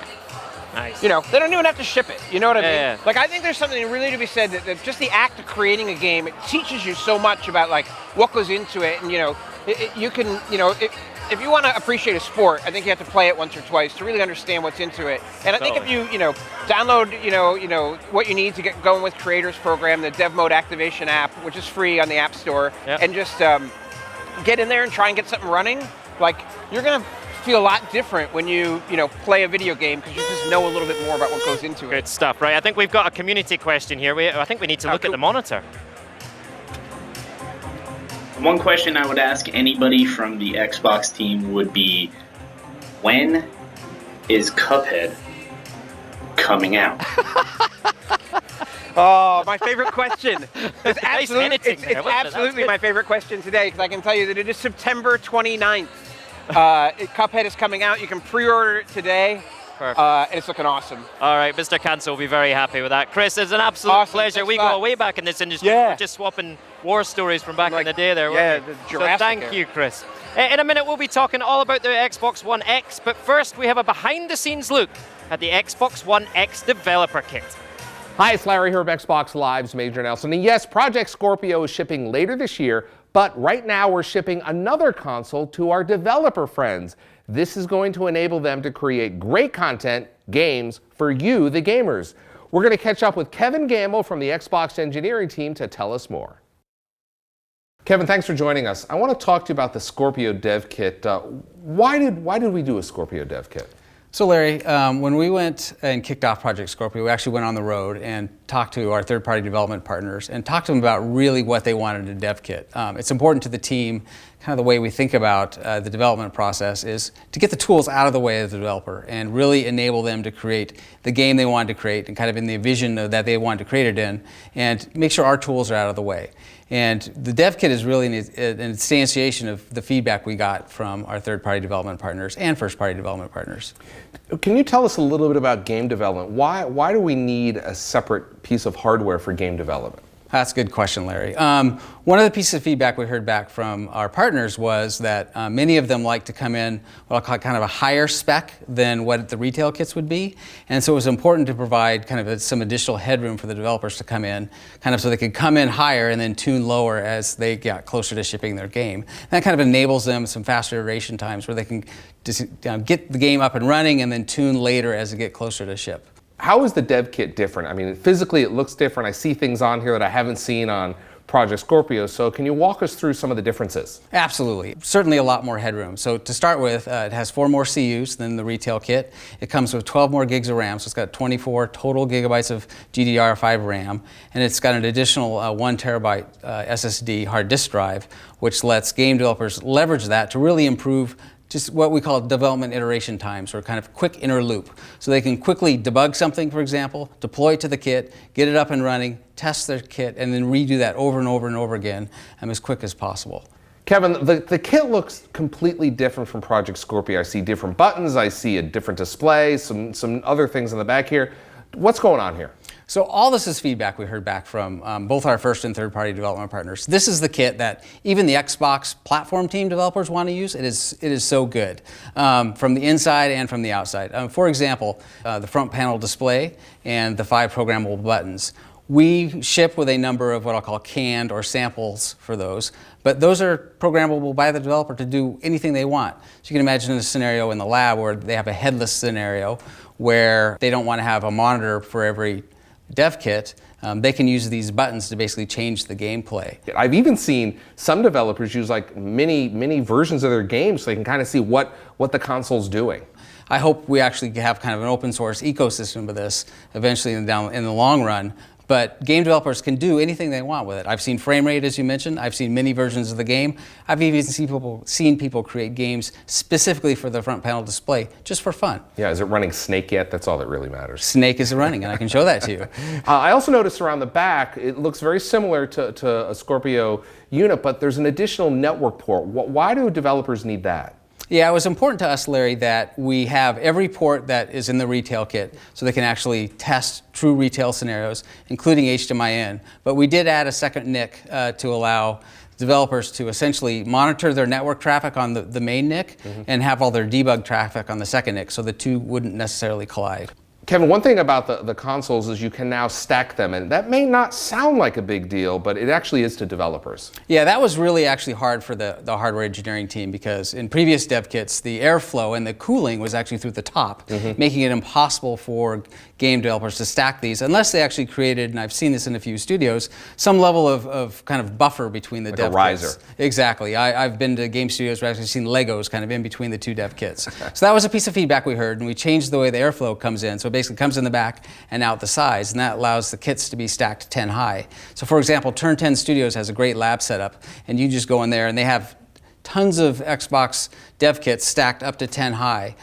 nice. They don't even have to ship it. You know what I mean? Yeah. Like, I think there's something really to be said that just the act of creating a game, it teaches you so much about like what goes into it, and you can, if you want to appreciate a sport, I think you have to play it once or twice to really understand what's into it. And I think if you, download, what you need to get going with Creators Program, the Dev Mode Activation app, which is free on the App Store, and just get in there and try and get something running, like you're gonna feel a lot different when you play a video game because you just know a little bit more about what goes into it. Good stuff, right? I think we've got a community question here. I think we need to look at the monitor. One question I would ask anybody from the Xbox team would be, when is Cuphead coming out? Oh, my favorite question. It's absolutely my favorite question today, because I can tell you that it is September 29th. Cuphead is coming out. You can pre-order it today. Perfect. And it's looking awesome. All right, Mr. Cancel will be very happy with that. Chris, it's an absolute pleasure. Thanks We go way back in this industry. Yeah. We're just swapping war stories from back in the day there. Yeah, weren't we? the Jurassic So thank you, Chris. In a minute, we'll be talking all about the Xbox One X, but first we have a behind-the-scenes look at the Xbox One X developer kit. Hi, it's Larry here of Xbox Live's Major Nelson. And yes, Project Scorpio is shipping later this year, but right now we're shipping another console to our developer friends. This is going to enable them to create great content, games, for you, the gamers. We're going to catch up with Kevin Gamble from the Xbox engineering team to tell us more. Kevin, thanks for joining us. I want to talk to you about the Scorpio dev kit. Why did we do a Scorpio dev kit? So Larry, when we went and kicked off Project Scorpio, we actually went on the road and talked to our third-party development partners and talked to them about really what they wanted in a dev kit. It's important to the team, kind of the way we think about the development process is to get the tools out of the way of the developer and really enable them to create the game they wanted to create and kind of in the vision that they wanted to create it in, and make sure our tools are out of the way. And the dev kit is really an instantiation of the feedback we got from our third-party development partners and first-party development partners. Can you tell us a little bit about game development? Why do we need a separate piece of hardware for game development? That's a good question, Larry. One of the pieces of feedback we heard back from our partners was that many of them like to come in what I'll call kind of a higher spec than what the retail kits would be. And so it was important to provide kind of some additional headroom for the developers to come in, kind of so they could come in higher and then tune lower as they got closer to shipping their game. And that kind of enables them some faster iteration times where they can just get the game up and running and then tune later as they get closer to ship. How is the dev kit different? I mean, physically it looks different. I see things on here that I haven't seen on Project Scorpio. So can you walk us through some of the differences? Absolutely. Certainly a lot more headroom. So to start with, it has 4 more CUs than the retail kit. It comes with 12 more gigs of RAM, so it's got 24 total gigabytes of GDDR5 RAM, and it's got an additional 1 terabyte SSD hard disk drive, which lets game developers leverage that to really improve just what we call development iteration times, or kind of quick inner loop. So they can quickly debug something, for example, deploy it to the kit, get it up and running, test their kit, and then redo that over and over and over again as quick as possible. Kevin, the kit looks completely different from Project Scorpio. I see different buttons, I see a different display, some other things in the back here. What's going on here? So all this is feedback we heard back from both our first and third-party development partners. This is the kit that even the Xbox platform team developers want to use. It is so good from the inside and from the outside. For example, the front panel display and the 5 programmable buttons. We ship with a number of what I'll call canned or samples for those, but those are programmable by the developer to do anything they want. So you can imagine a scenario in the lab where they have a headless scenario where they don't want to have a monitor for every dev kit. They can use these buttons to basically change the gameplay. I've even seen some developers use like mini versions of their games so they can kind of see what the console's doing. I hope we actually have kind of an open source ecosystem of this eventually in the long run. But game developers can do anything they want with it. I've seen frame rate, as you mentioned. I've seen mini versions of the game. I've even seen people create games specifically for the front panel display, just for fun. Yeah, is it running Snake yet? That's all that really matters. Snake is running, and I can show that to you. I also noticed around the back, it looks very similar to a Scorpio unit, but there's an additional network port. Why do developers need that? Yeah, it was important to us, Larry, that we have every port that is in the retail kit so they can actually test true retail scenarios, including HDMI in. But we did add a second NIC to allow developers to essentially monitor their network traffic on the main NIC and have all their debug traffic on the second NIC so the two wouldn't necessarily collide. Kevin, one thing about the consoles is you can now stack them, and that may not sound like a big deal, but it actually is to developers. Yeah, that was really actually hard for the hardware engineering team because in previous dev kits, the airflow and the cooling was actually through the top, making it impossible for game developers to stack these unless they actually created, and I've seen this in a few studios, some level of kind of buffer between the dev kits. Like a riser. Exactly. I've been to game studios where I've actually seen Legos kind of in between the two dev kits. So that was a piece of feedback we heard, and we changed the way the airflow comes in. So it basically comes in the back and out the sides, and that allows the kits to be stacked 10 high. So for example, Turn 10 Studios has a great lab setup, and you just go in there and they have tons of Xbox dev kits stacked up to 10 high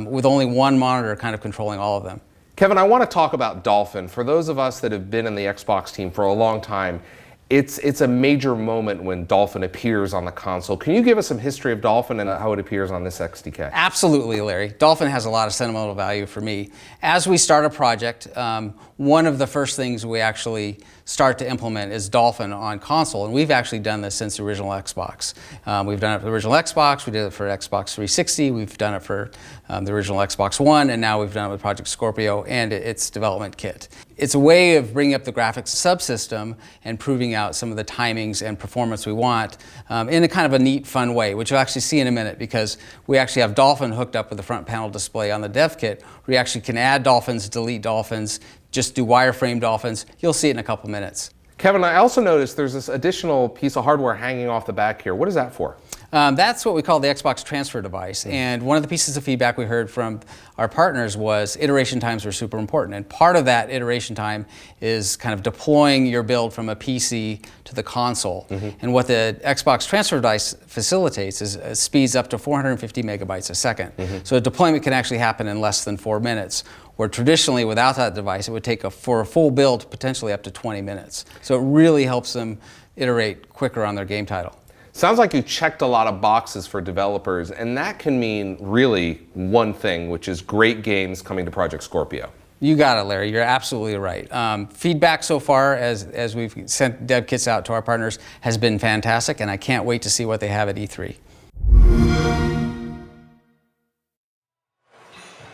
with only one monitor kind of controlling all of them. Kevin, I want to talk about Dolphin. For those of us that have been in the Xbox team for a long time, it's a major moment when Dolphin appears on the console. Can you give us some history of Dolphin and how it appears on this XDK? Absolutely, Larry. Dolphin has a lot of sentimental value for me. As we start a project, one of the first things we actually start to implement is Dolphin on console, and we've actually done this since the original Xbox. We've done it for the original Xbox, we did it for Xbox 360, we've done it for the original Xbox One, and now we've done it with Project Scorpio and its development kit. It's a way of bringing up the graphics subsystem and proving out some of the timings and performance we want in a kind of a neat, fun way, which you'll actually see in a minute because we actually have Dolphin hooked up with the front panel display on the dev kit. We actually can add dolphins, delete dolphins, just do wireframe dolphins. You'll see it in a couple minutes. Kevin, I also noticed there's this additional piece of hardware hanging off the back here. What is that for? That's what we call the Xbox transfer device. And one of the pieces of feedback we heard from our partners was iteration times are super important. And part of that iteration time is kind of deploying your build from a PC to the console. And what the Xbox transfer device facilitates is speeds up to 450 megabytes a second. So deployment can actually happen in less than 4 minutes. Where traditionally, without that device, it would take for a full build potentially up to 20 minutes. So it really helps them iterate quicker on their game title. Sounds like you checked a lot of boxes for developers, and that can mean really one thing, which is great games coming to Project Scorpio. You got it, Larry. You're absolutely right. Feedback so far, as we've sent dev kits out to our partners, has been fantastic, and I can't wait to see what they have at E3.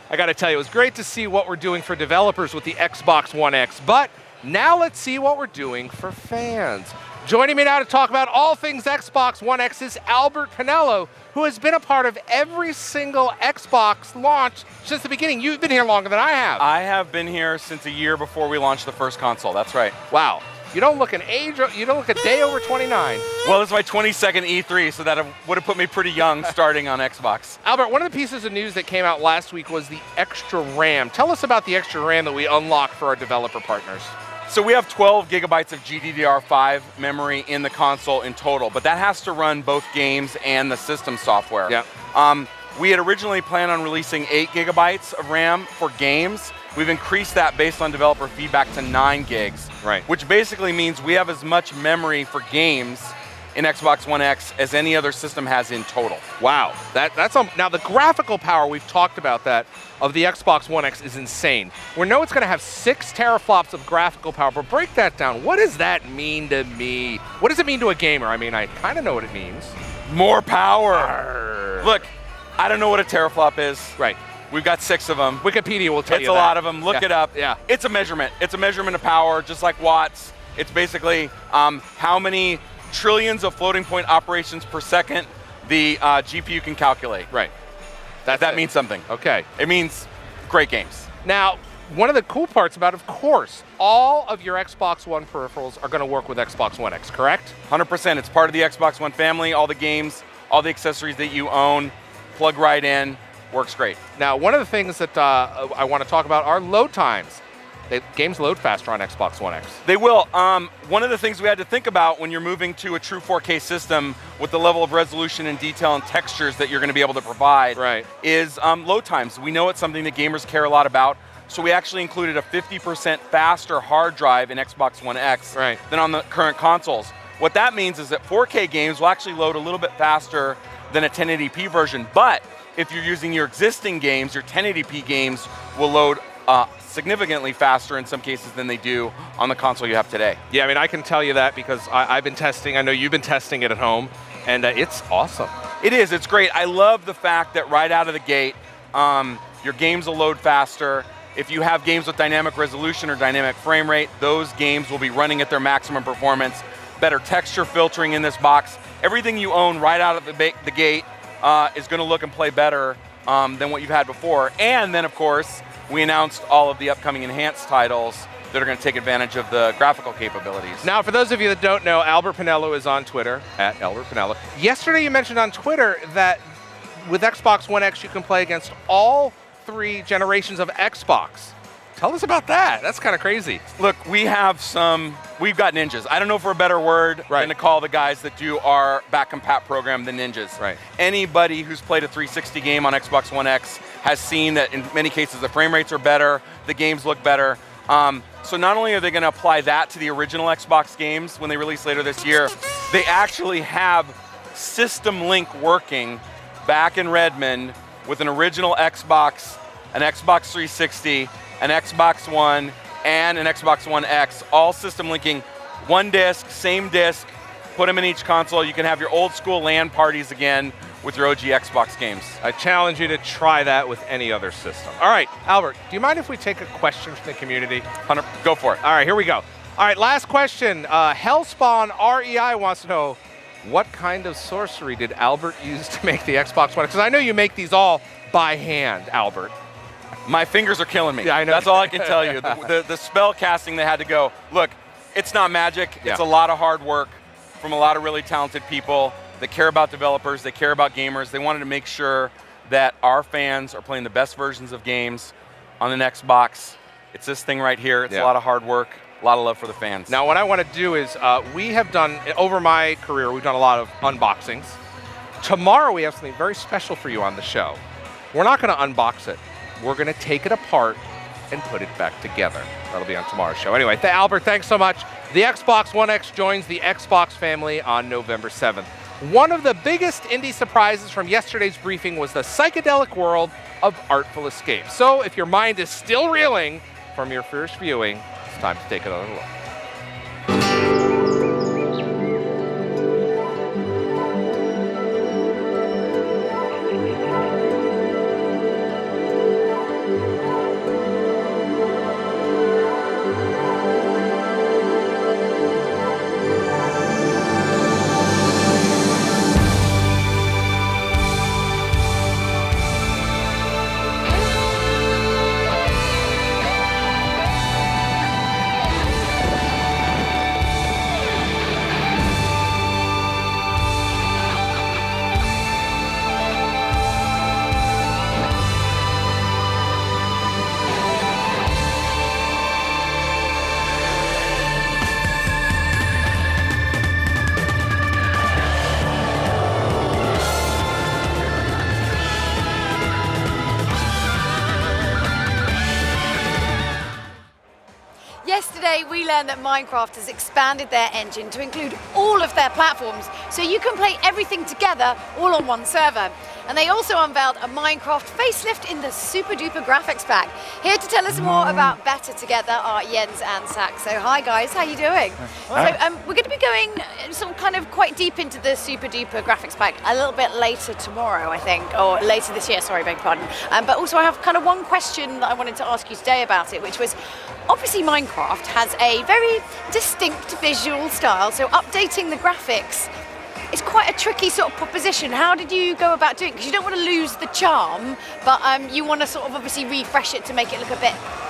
I got to tell you, it was great to see what we're doing for developers with the Xbox One X, but now let's see what we're doing for fans. Joining me now to talk about all things Xbox One X is Albert Penello, who has been a part of every single Xbox launch since the beginning. You've been here longer than I have. I have been here since a year before we launched the first console, that's right. Wow. You don't look an age, you don't look a day over 29. Well, it's my 22nd E3, so that would have put me pretty young starting on Xbox. Albert, one of the pieces of news that came out last week was the extra RAM. Tell us about the extra RAM that we unlocked for our developer partners. So we have 12 gigabytes of GDDR5 memory in the console in total, but that has to run both games and the system software. Yeah. We had originally planned on releasing 8 gigabytes of RAM for games. We've increased that based on developer feedback to 9 gigs. Right. Which basically means we have as much memory for games in Xbox One X as any other system has in total. Wow, now the graphical power, we've talked about that, of the Xbox One X is insane. We know it's going to have 6 teraflops of graphical power, but break that down. What does that mean to me? What does it mean to a gamer? I mean, I kind of know what it means. More power. Look, I don't know what a teraflop is. Right. We've got 6 of them. Wikipedia will tell you that. It's a lot of them. Look it up. Yeah. It's a measurement. It's a measurement of power, just like watts. It's basically how many trillions of floating point operations per second the GPU can calculate. Right. That means something. Okay. It means great games. Now, one of the cool parts about it, of course, all of your Xbox One peripherals are going to work with Xbox One X, correct? 100%. It's part of the Xbox One family. All the games, all the accessories that you own, plug right in. Works great. Now, one of the things that I want to talk about are load times. Games load faster on Xbox One X. They will. One of the things we had to think about when you're moving to a true 4K system with the level of resolution and detail and textures that you're going to be able to provide is load times. We know it's something that gamers care a lot about. So we actually included a 50% faster hard drive in Xbox One X than on the current consoles. What that means is that 4K games will actually load a little bit faster than a 1080p version, but if you're using your existing games, your 1080p games will load significantly faster in some cases than they do on the console you have today. Yeah, I mean, I can tell you that because I've been testing. I know you've been testing it at home, and it's awesome. It is. It's great. I love the fact that right out of the gate, your games will load faster. If you have games with dynamic resolution or dynamic frame rate, those games will be running at their maximum performance. Better texture filtering in this box. Everything you own right out of the gate is going to look and play better than what you've had before. And then, of course, we announced all of the upcoming enhanced titles that are going to take advantage of the graphical capabilities. Now, for those of you that don't know, Albert Penello is on Twitter, at Albert Penello. Yesterday you mentioned on Twitter that with Xbox One X you can play against all 3 generations of Xbox. Tell us about that. That's kind of crazy. Look, we've got ninjas. I don't know for a better word than to call the guys that do our back compat program the ninjas. Right. Anybody who's played a 360 game on Xbox One X has seen that in many cases the frame rates are better, the games look better. So not only are they going to apply that to the original Xbox games when they release later this year, they actually have System Link working back in Redmond with an original Xbox, an Xbox 360, an Xbox One, and an Xbox One X, all system linking, one disc, same disc, put them in each console. You can have your old school LAN parties again with your OG Xbox games. I challenge you to try that with any other system. All right, Albert, do you mind if we take a question from the community? Go for it. All right, here we go. All right, last question. Hellspawn REI wants to know, what kind of sorcery did Albert use to make the Xbox One? Because I know you make these all by hand, Albert. My fingers are killing me. Yeah, I know. That's all I can tell you. The spell casting that had to go. Look, it's not magic. Yeah. It's a lot of hard work from a lot of really talented people that care about developers, they care about gamers. They wanted to make sure that our fans are playing the best versions of games on the Xbox. It's this thing right here. It's a lot of hard work, a lot of love for the fans. Now, what I want to do is, we have done, over my career, we've done a lot of unboxings. Tomorrow, we have something very special for you on the show. We're not going to unbox it. We're going to take it apart and put it back together. That'll be on tomorrow's show. Anyway, Albert, thanks so much. The Xbox One X joins the Xbox family on November 7th. One of the biggest indie surprises from yesterday's briefing was the psychedelic world of Artful Escape. So if your mind is still reeling from your first viewing, it's time to take another look. yesterday we learned that Minecraft has expanded their engine to include all of their platforms, so you can play everything together all on one server. And they also unveiled a Minecraft facelift in the super duper graphics pack. Here to tell us more about Better Together are Jens and Zach. So hi guys, how you doing? Hi. So we're going to be going some kind of quite deep into the super duper graphics pack a little bit later tomorrow, I think, or later this year, sorry, beg your pardon. But also I have kind of one question that I wanted to ask you today about it, which was, obviously Minecraft has a very distinct visual style, so updating the graphics it's quite a tricky sort of proposition. How did you go about doing it? Because you don't want to lose the charm, but you want to sort of obviously refresh it to make it look a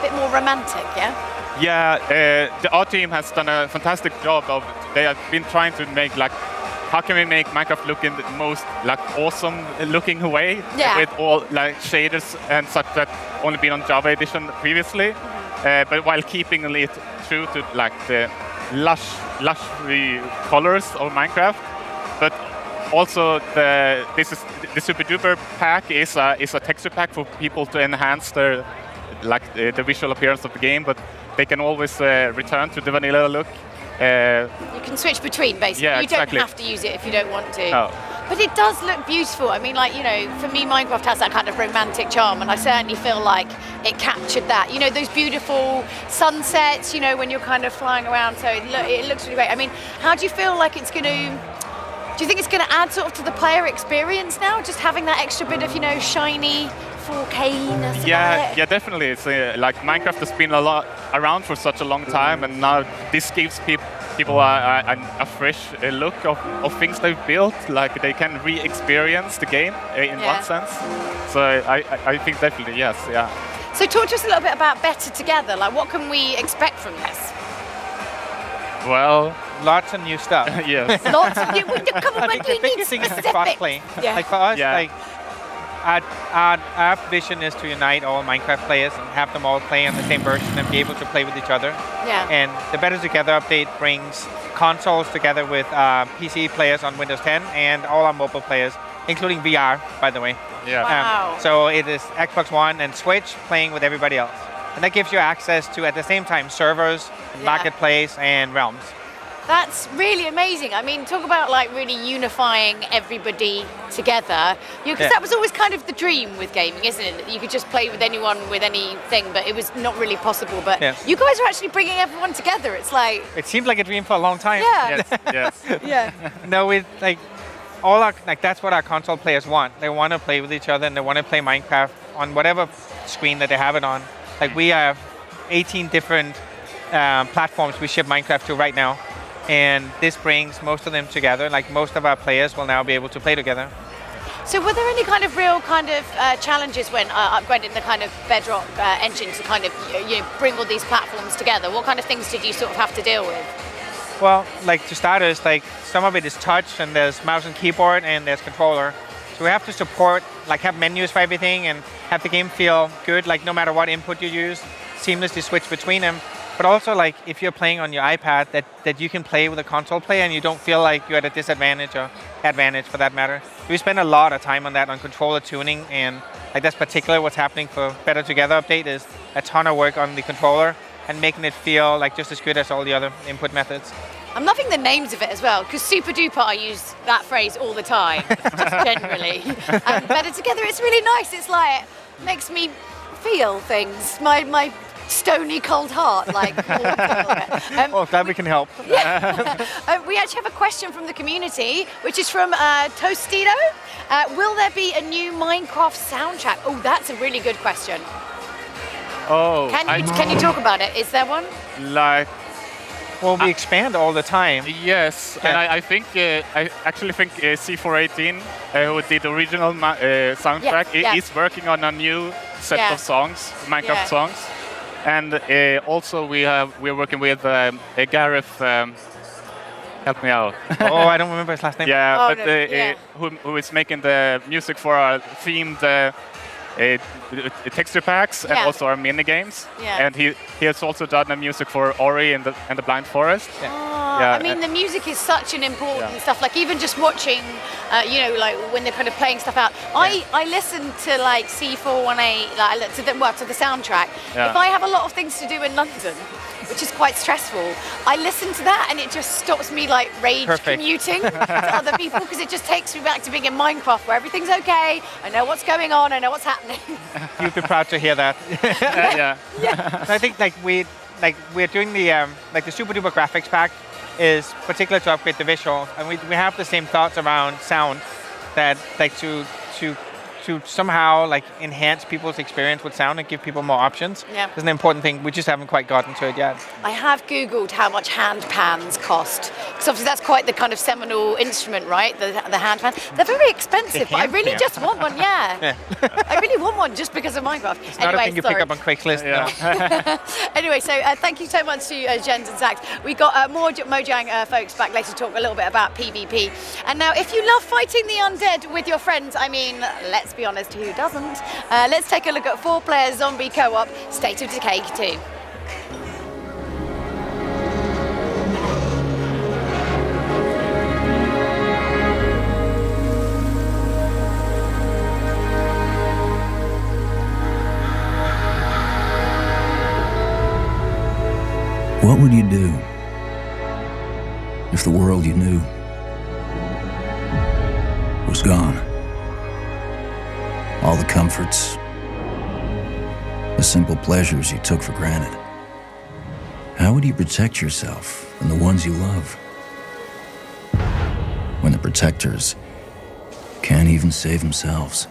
bit more romantic, yeah? Yeah, our team has done a fantastic job of, they have been trying to make like, how can we make Minecraft look in the most like awesome looking way with all like shaders and such that only been on Java Edition previously, but while keeping it true to like the lush colors of Minecraft. But also the Super Duper pack is a texture pack for people to enhance their the visual appearance of the game, but they can always return to the vanilla look. You can switch between basically. Yeah, you don't have to use it if you don't want to. No. But it does look beautiful. I mean, like, you know, for me, Minecraft has that kind of romantic charm, and I certainly feel like it captured that. You know, those beautiful sunsets, you know, when you're kind of flying around, so it looks really great. I mean, how do you feel like it's going to... Do you think it's going to add sort of to the player experience now, just having that extra bit of, you know, shiny 4K-ness? Yeah, definitely. It's like Minecraft has been around for such a long time, and now this gives people a fresh look of things they've built. Like they can re-experience the game in one sense. So I think definitely yes, yeah. So talk to us a little bit about Better Together. Like, what can we expect from this? Well, lots of new stuff. Yes. Lots of new. Come on, I think the biggest thing is the crossplay. Yeah. Like for us, like our vision is to unite all Minecraft players and have them all play on the same version and be able to play with each other. Yeah. And the Better Together update brings consoles together with PC players on Windows 10 and all our mobile players, including VR, by the way. Yeah. Wow. So it is Xbox One and Switch playing with everybody else. And that gives you access to, at the same time, servers, marketplace, and realms. That's really amazing. I mean, talk about like really unifying everybody together. Because that was always kind of the dream with gaming, isn't it? That you could just play with anyone with anything, but it was not really possible. But you guys are actually bringing everyone together. It's like... It seemed like a dream for a long time. Yeah. Yes. Yeah. No, we like all our that's what our console players want. They want to play with each other and they want to play Minecraft on whatever screen that they have it on. Like we have 18 different platforms we ship Minecraft to right now. And this brings most of them together. Like most of our players will now be able to play together. So were there any kind of real kind of challenges when upgrading the kind of Bedrock engine to kind of bring all these platforms together? What kind of things did you sort of have to deal with? Well, like to starters, like some of it is touch and there's mouse and keyboard and there's controller. So we have to support, like have menus for everything and have the game feel good, like no matter what input you use, seamlessly switch between them. But also like if you're playing on your iPad, that you can play with a console player and you don't feel like you're at a disadvantage or advantage for that matter. We spend a lot of time on that, on controller tuning, and like that's particularly what's happening for Better Together update is a ton of work on the controller and making it feel like just as good as all the other input methods. I'm loving the names of it as well, because super duper, I use that phrase all the time, just generally. And Better Together, it's really nice. It's like, makes me feel things. My stony cold heart, like. Well, glad we can help. Yeah. We actually have a question from the community, which is from Tostito. Will there be a new Minecraft soundtrack? Oh, that's a really good question. Oh. Can you talk about it? Is there one? Like. Well, we expand all the time. Yes, and I think I actually think C418, who did the original soundtrack, is working on a new set of songs, Minecraft songs, and also we're working with Gareth. Help me out. Oh, I don't remember his last name. Yeah, who is making the music for our themed. Texture packs and also our mini games, and he has also done the music for Ori and the Blind Forest. I mean, the music is such an important stuff. Like even just watching, like when they're kind of playing stuff out. I listen to like C418, like to the soundtrack. If I have a lot of things to do in London, which is quite stressful, I listen to that and it just stops me like rage commuting to other people, because it just takes me back to being in Minecraft where everything's okay, I know what's going on, I know what's happening. You'd be proud to hear that. Yeah. I think we're doing the the super duper graphics pack is particular to upgrade the visual, and we have the same thoughts around sound, that to somehow enhance people's experience with sound and give people more options. Yeah. Is an important thing. We just haven't quite gotten to it yet. I have Googled how much hand pans cost, because obviously that's quite the kind of seminal instrument, right? The hand pan. They're very expensive, but I really just want one. Yeah. I really want one just because of Minecraft. It's not a thing you pick up on Craigslist. No. Anyway, so thank you so much to Jens and Zach. We got more Mojang folks back later to talk a little bit about PvP. And now, if you love fighting the undead with your friends, I mean, let's be honest, who doesn't? Let's take a look at 4-player zombie co-op State of Decay 2. What would you do if the world you knew was gone? All the comforts, the simple pleasures you took for granted. How would you protect yourself and the ones you love when the protectors can't even save themselves?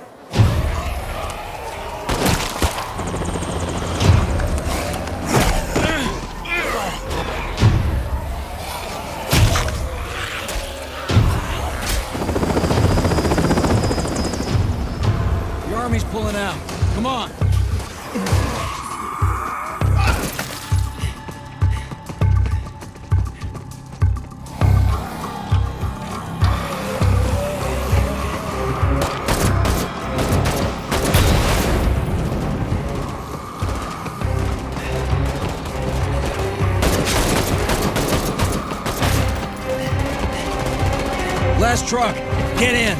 Pulling out. Come on. Last truck. Get in.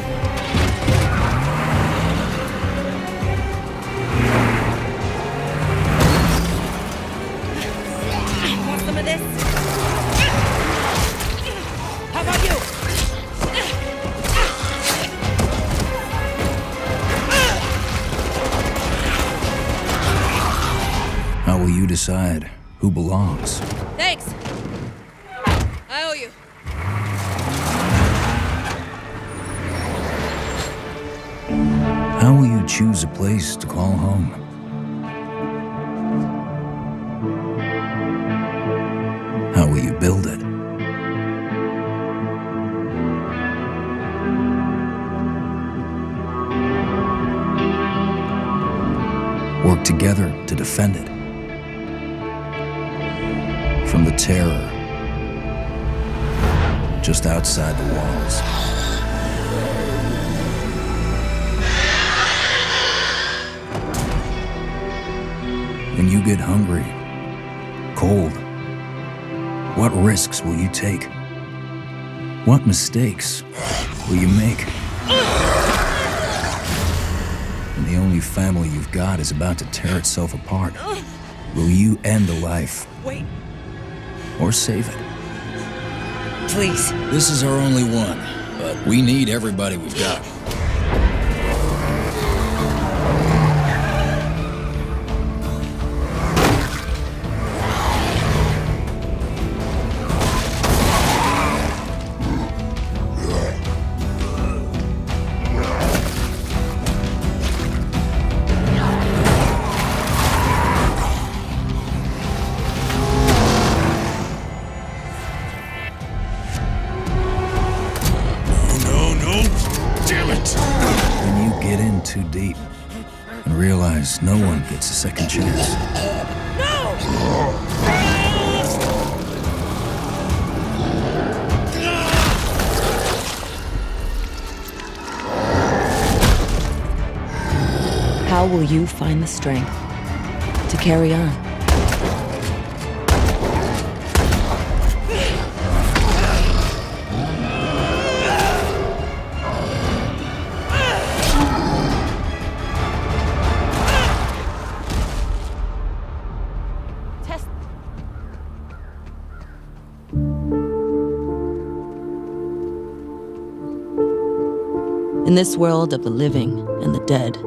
How will you decide who belongs? Thanks. I owe you. How will you choose a place to call home? How will you build it? Work together to defend it from the terror just outside the walls. When you get hungry, cold, what risks will you take? What mistakes will you make? When the only family you've got is about to tear itself apart, will you end a life? Wait. Or save it? Please. This is our only one, but we need everybody we've got. Too deep and realize no one gets a second chance. How will you find the strength to carry on? this world of the living and the dead.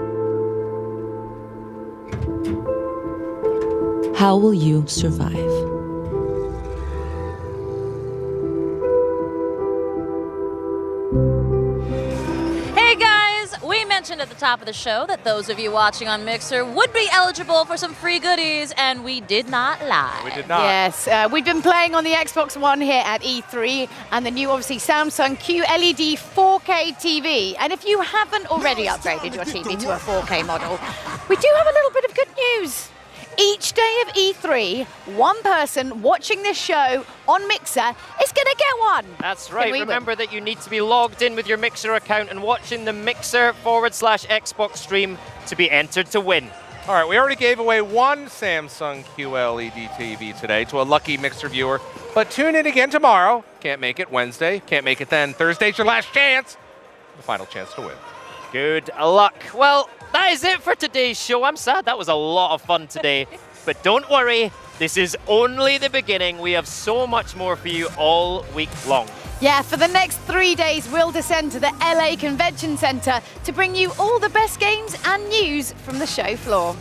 How will you survive? Hey guys, we mentioned at the top of the show that those of you watching on Mixer would be eligible for some free goodies, and we did not lie. We did not. Yes, we've been playing on the Xbox One here at E3 and the new, obviously, Samsung QLED 4K TV. And if you haven't already upgraded your TV to a 4K model, we do have a little bit of good news. Each day of E3, one person watching this show on Mixer is going to get one. That's right. Remember that you need to be logged in with your Mixer account and watching the Mixer/Xbox stream to be entered to win. All right, we already gave away one Samsung QLED TV today to a lucky Mixer viewer, but tune in again tomorrow. Can't make it Wednesday, can't make it then. Thursday's your last chance, the final chance to win. Good luck. Well, that is it for today's show. I'm sad that was a lot of fun today, but don't worry, this is only the beginning. We have so much more for you all week long. Yeah, for the next 3 days, we'll descend to the LA Convention Center to bring you all the best games and news from the show floor.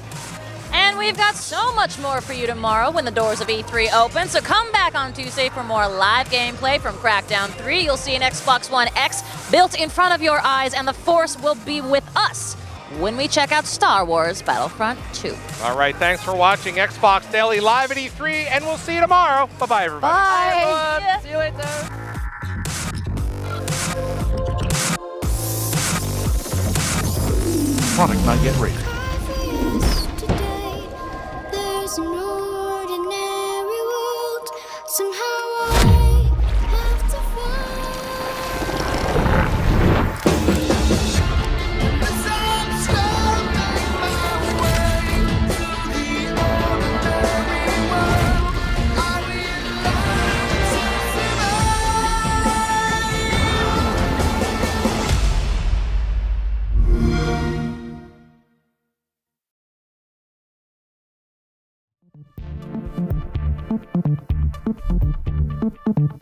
And we've got so much more for you tomorrow when the doors of E3 open, so come back on Tuesday for more live gameplay from Crackdown 3. You'll see an Xbox One X built in front of your eyes, and the Force will be with us when we check out Star Wars Battlefront 2. All right, thanks for watching Xbox Daily live at E3, and we'll see you tomorrow. Bye-bye, everybody. Bye. Everyone. See you later. Product not yet rated. There's an ordinary world. Somehow I have to Thank you.